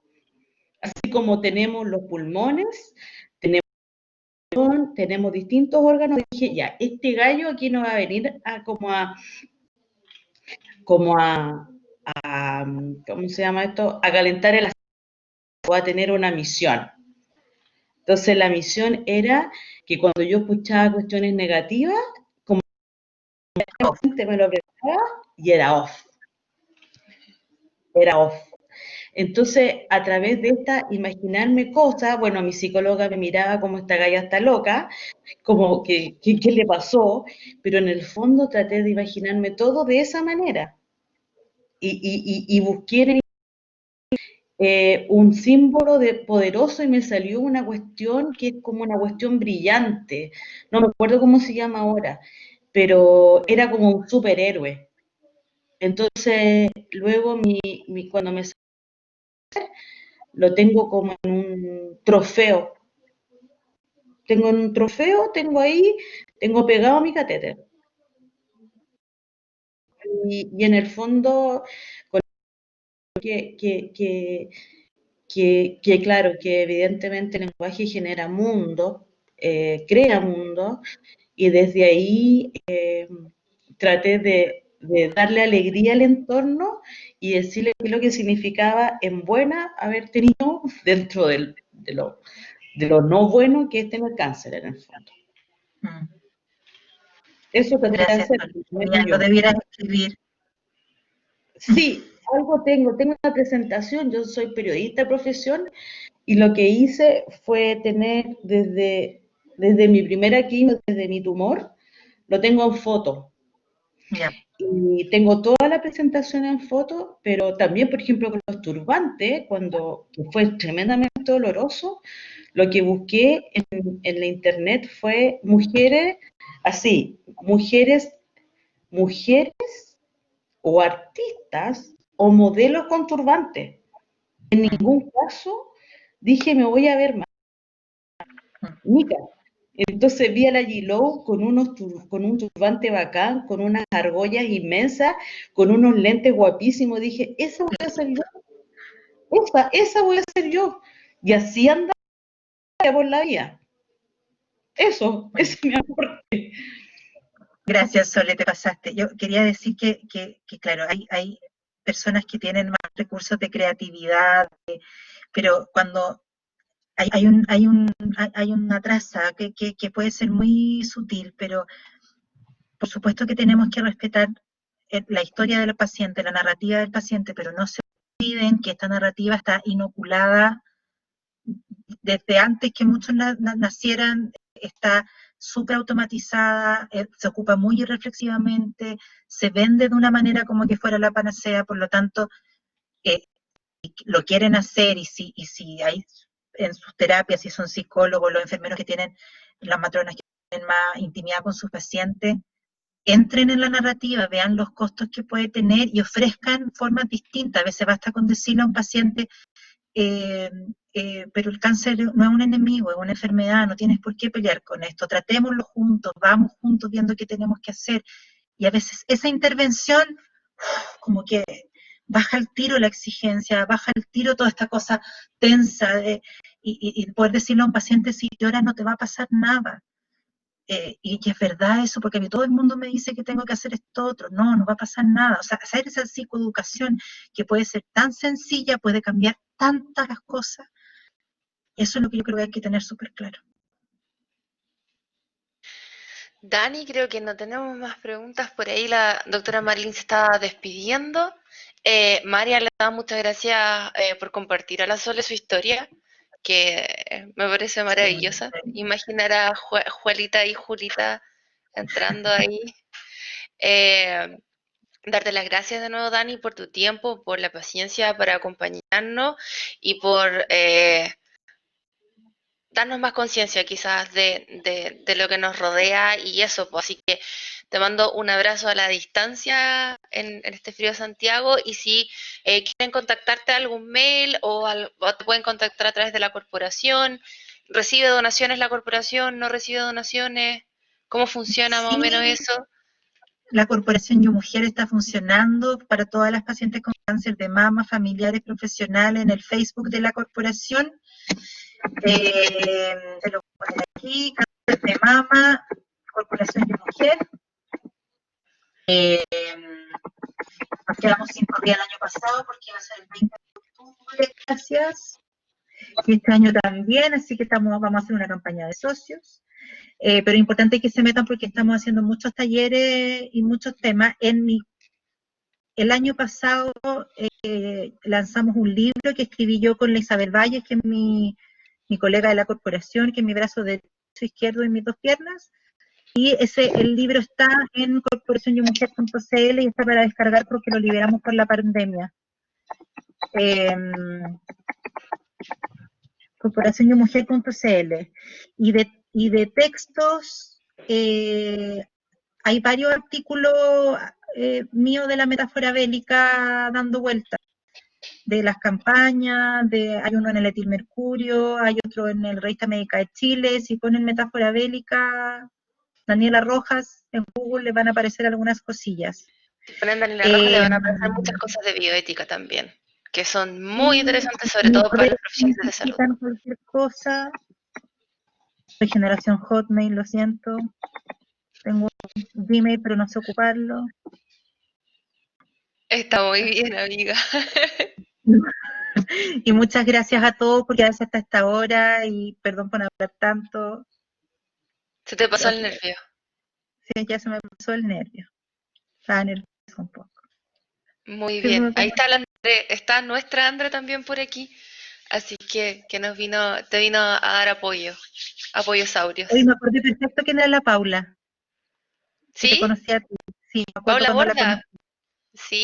Q: Así como tenemos los pulmones, tenemos distintos órganos, dije, ya, este gallo aquí no va a venir ¿cómo se llama esto? A calentar el aceite, va a tener una misión. Entonces la misión era que cuando yo escuchaba cuestiones negativas, como me lo apretaba y era off. Era off. Entonces, a través de esta, imaginarme cosas, bueno, mi psicóloga me miraba como esta galla está loca, como que ¿qué le pasó? Pero en el fondo traté de imaginarme todo de esa manera. Y busqué un símbolo de poderoso y me salió una cuestión que es como una cuestión brillante. No me acuerdo cómo se llama ahora, pero era como un superhéroe. Entonces, luego cuando me lo tengo como en un trofeo. Tengo en un trofeo, tengo pegado mi catéter. Y en el fondo, claro, que evidentemente el lenguaje genera mundo, crea mundo, y desde ahí traté de darle alegría al entorno y decirle qué es lo que significaba en buena haber tenido dentro de lo no bueno que es tener cáncer en el fondo. Eso traté de hacer.
D: Lo debieras escribir.
Q: Sí, algo tengo una presentación, yo soy periodista de profesión y lo que hice fue tener desde mi primera quimio, desde mi tumor, lo tengo en foto. Y tengo toda la presentación en foto, pero también, por ejemplo, con los turbantes, que fue tremendamente doloroso, lo que busqué en la internet fue mujeres o artistas o modelos con turbantes. En ningún caso dije me voy a ver más. Nica. Entonces vi a la G-Lo con un turbante bacán, con unas argollas inmensas, con unos lentes guapísimos. Dije, esa voy a ser yo. Esa voy a ser yo. Y así andaba por la vida. Ese es mi aporte.
D: Gracias, Sole, te pasaste. Yo quería decir que claro, hay personas que tienen más recursos de creatividad, pero cuando hay una traza que puede ser muy sutil, pero por supuesto que tenemos que respetar la historia del paciente, la narrativa del paciente, pero no se olviden que esta narrativa está inoculada desde antes que muchos nacieran, está súper automatizada, se ocupa muy irreflexivamente, se vende de una manera como que fuera la panacea, por lo tanto, lo quieren hacer y si hay en sus terapias, si son psicólogos, los enfermeros que tienen, las matronas que tienen más intimidad con sus pacientes, entren en la narrativa, vean los costos que puede tener y ofrezcan formas distintas. A veces basta con decirle a un paciente, pero el cáncer no es un enemigo, es una enfermedad, no tienes por qué pelear con esto, tratémoslo juntos, vamos juntos viendo qué tenemos que hacer. Y a veces esa intervención, como que baja el tiro la exigencia, baja el tiro toda esta cosa tensa, y poder decirle a un paciente, si lloras no te va a pasar nada. Y es verdad eso, porque a mí todo el mundo me dice que tengo que hacer esto otro. No va a pasar nada. O sea, hacer esa psicoeducación que puede ser tan sencilla, puede cambiar tantas las cosas. Eso es lo que yo creo que hay que tener súper claro.
A: Dani, creo que no tenemos más preguntas. Por ahí la doctora Marilyn se está despidiendo. María, le da muchas gracias por compartir a la Sole su historia, que me parece maravillosa. Imaginar a Juelita y Julita entrando ahí. Darte las gracias de nuevo, Dani, por tu tiempo, por la paciencia para acompañarnos y por darnos más conciencia quizás de lo que nos rodea y eso, pues así que te mando un abrazo a la distancia en este frío Santiago y si quieren contactarte algún mail o te pueden contactar a través de la corporación, ¿recibe donaciones la corporación? ¿No recibe donaciones? ¿Cómo funciona más o menos eso?
D: La Corporación Yo Mujer está funcionando para todas las pacientes con cáncer de mama, familiares, profesionales, en el Facebook de la corporación. Se lo ponen aquí, cáncer de mama, Corporación Yo Mujer. Nos quedamos sin corrida el año pasado porque iba a ser el 20 de octubre, gracias. Y este año también, así que vamos a hacer una campaña de socios. pero es importante que se metan porque estamos haciendo muchos talleres y muchos temas. El año pasado lanzamos un libro que escribí yo con la Isabel Valles, que es mi colega de la corporación, que es mi brazo derecho, izquierdo y mis dos piernas. Y el libro está en corporacionyumujer.cl y está para descargar porque lo liberamos por la pandemia. Corporacionyumujer.cl. Y de textos, hay varios artículos míos de la metáfora bélica dando vueltas, de las campañas, hay uno en el Etil Mercurio, hay otro en el Revista Médica de Chile. Si ponen metáfora bélica, Daniela Rojas, en Google le van a aparecer algunas cosillas.
A: Si ponen Daniela Rojas le van a aparecer muchas cosas de bioética también, que son muy interesantes, sobre todo para los profesionales de salud.
D: Cualquier cosa. Soy generación Hotmail, lo siento. Tengo un Gmail, pero no sé ocuparlo.
A: Está muy bien, amiga.
D: Y muchas gracias a todos por quedarse hasta esta hora y perdón por hablar tanto.
A: Se te pasó el nervio.
D: Sí, ya se me pasó el nervio. Estaba nerviosa un poco.
A: Muy bien. Ahí está la André, está nuestra André también por aquí. Así que te vino a dar apoyo saurios.
D: Hoy me acordé perfecto quién era la Paula.
A: ¿Sí?
D: Que te conocía a ti. Sí, me acuerdo
A: Paula
D: cuando la
A: Borda.
D: conocí.
A: Sí,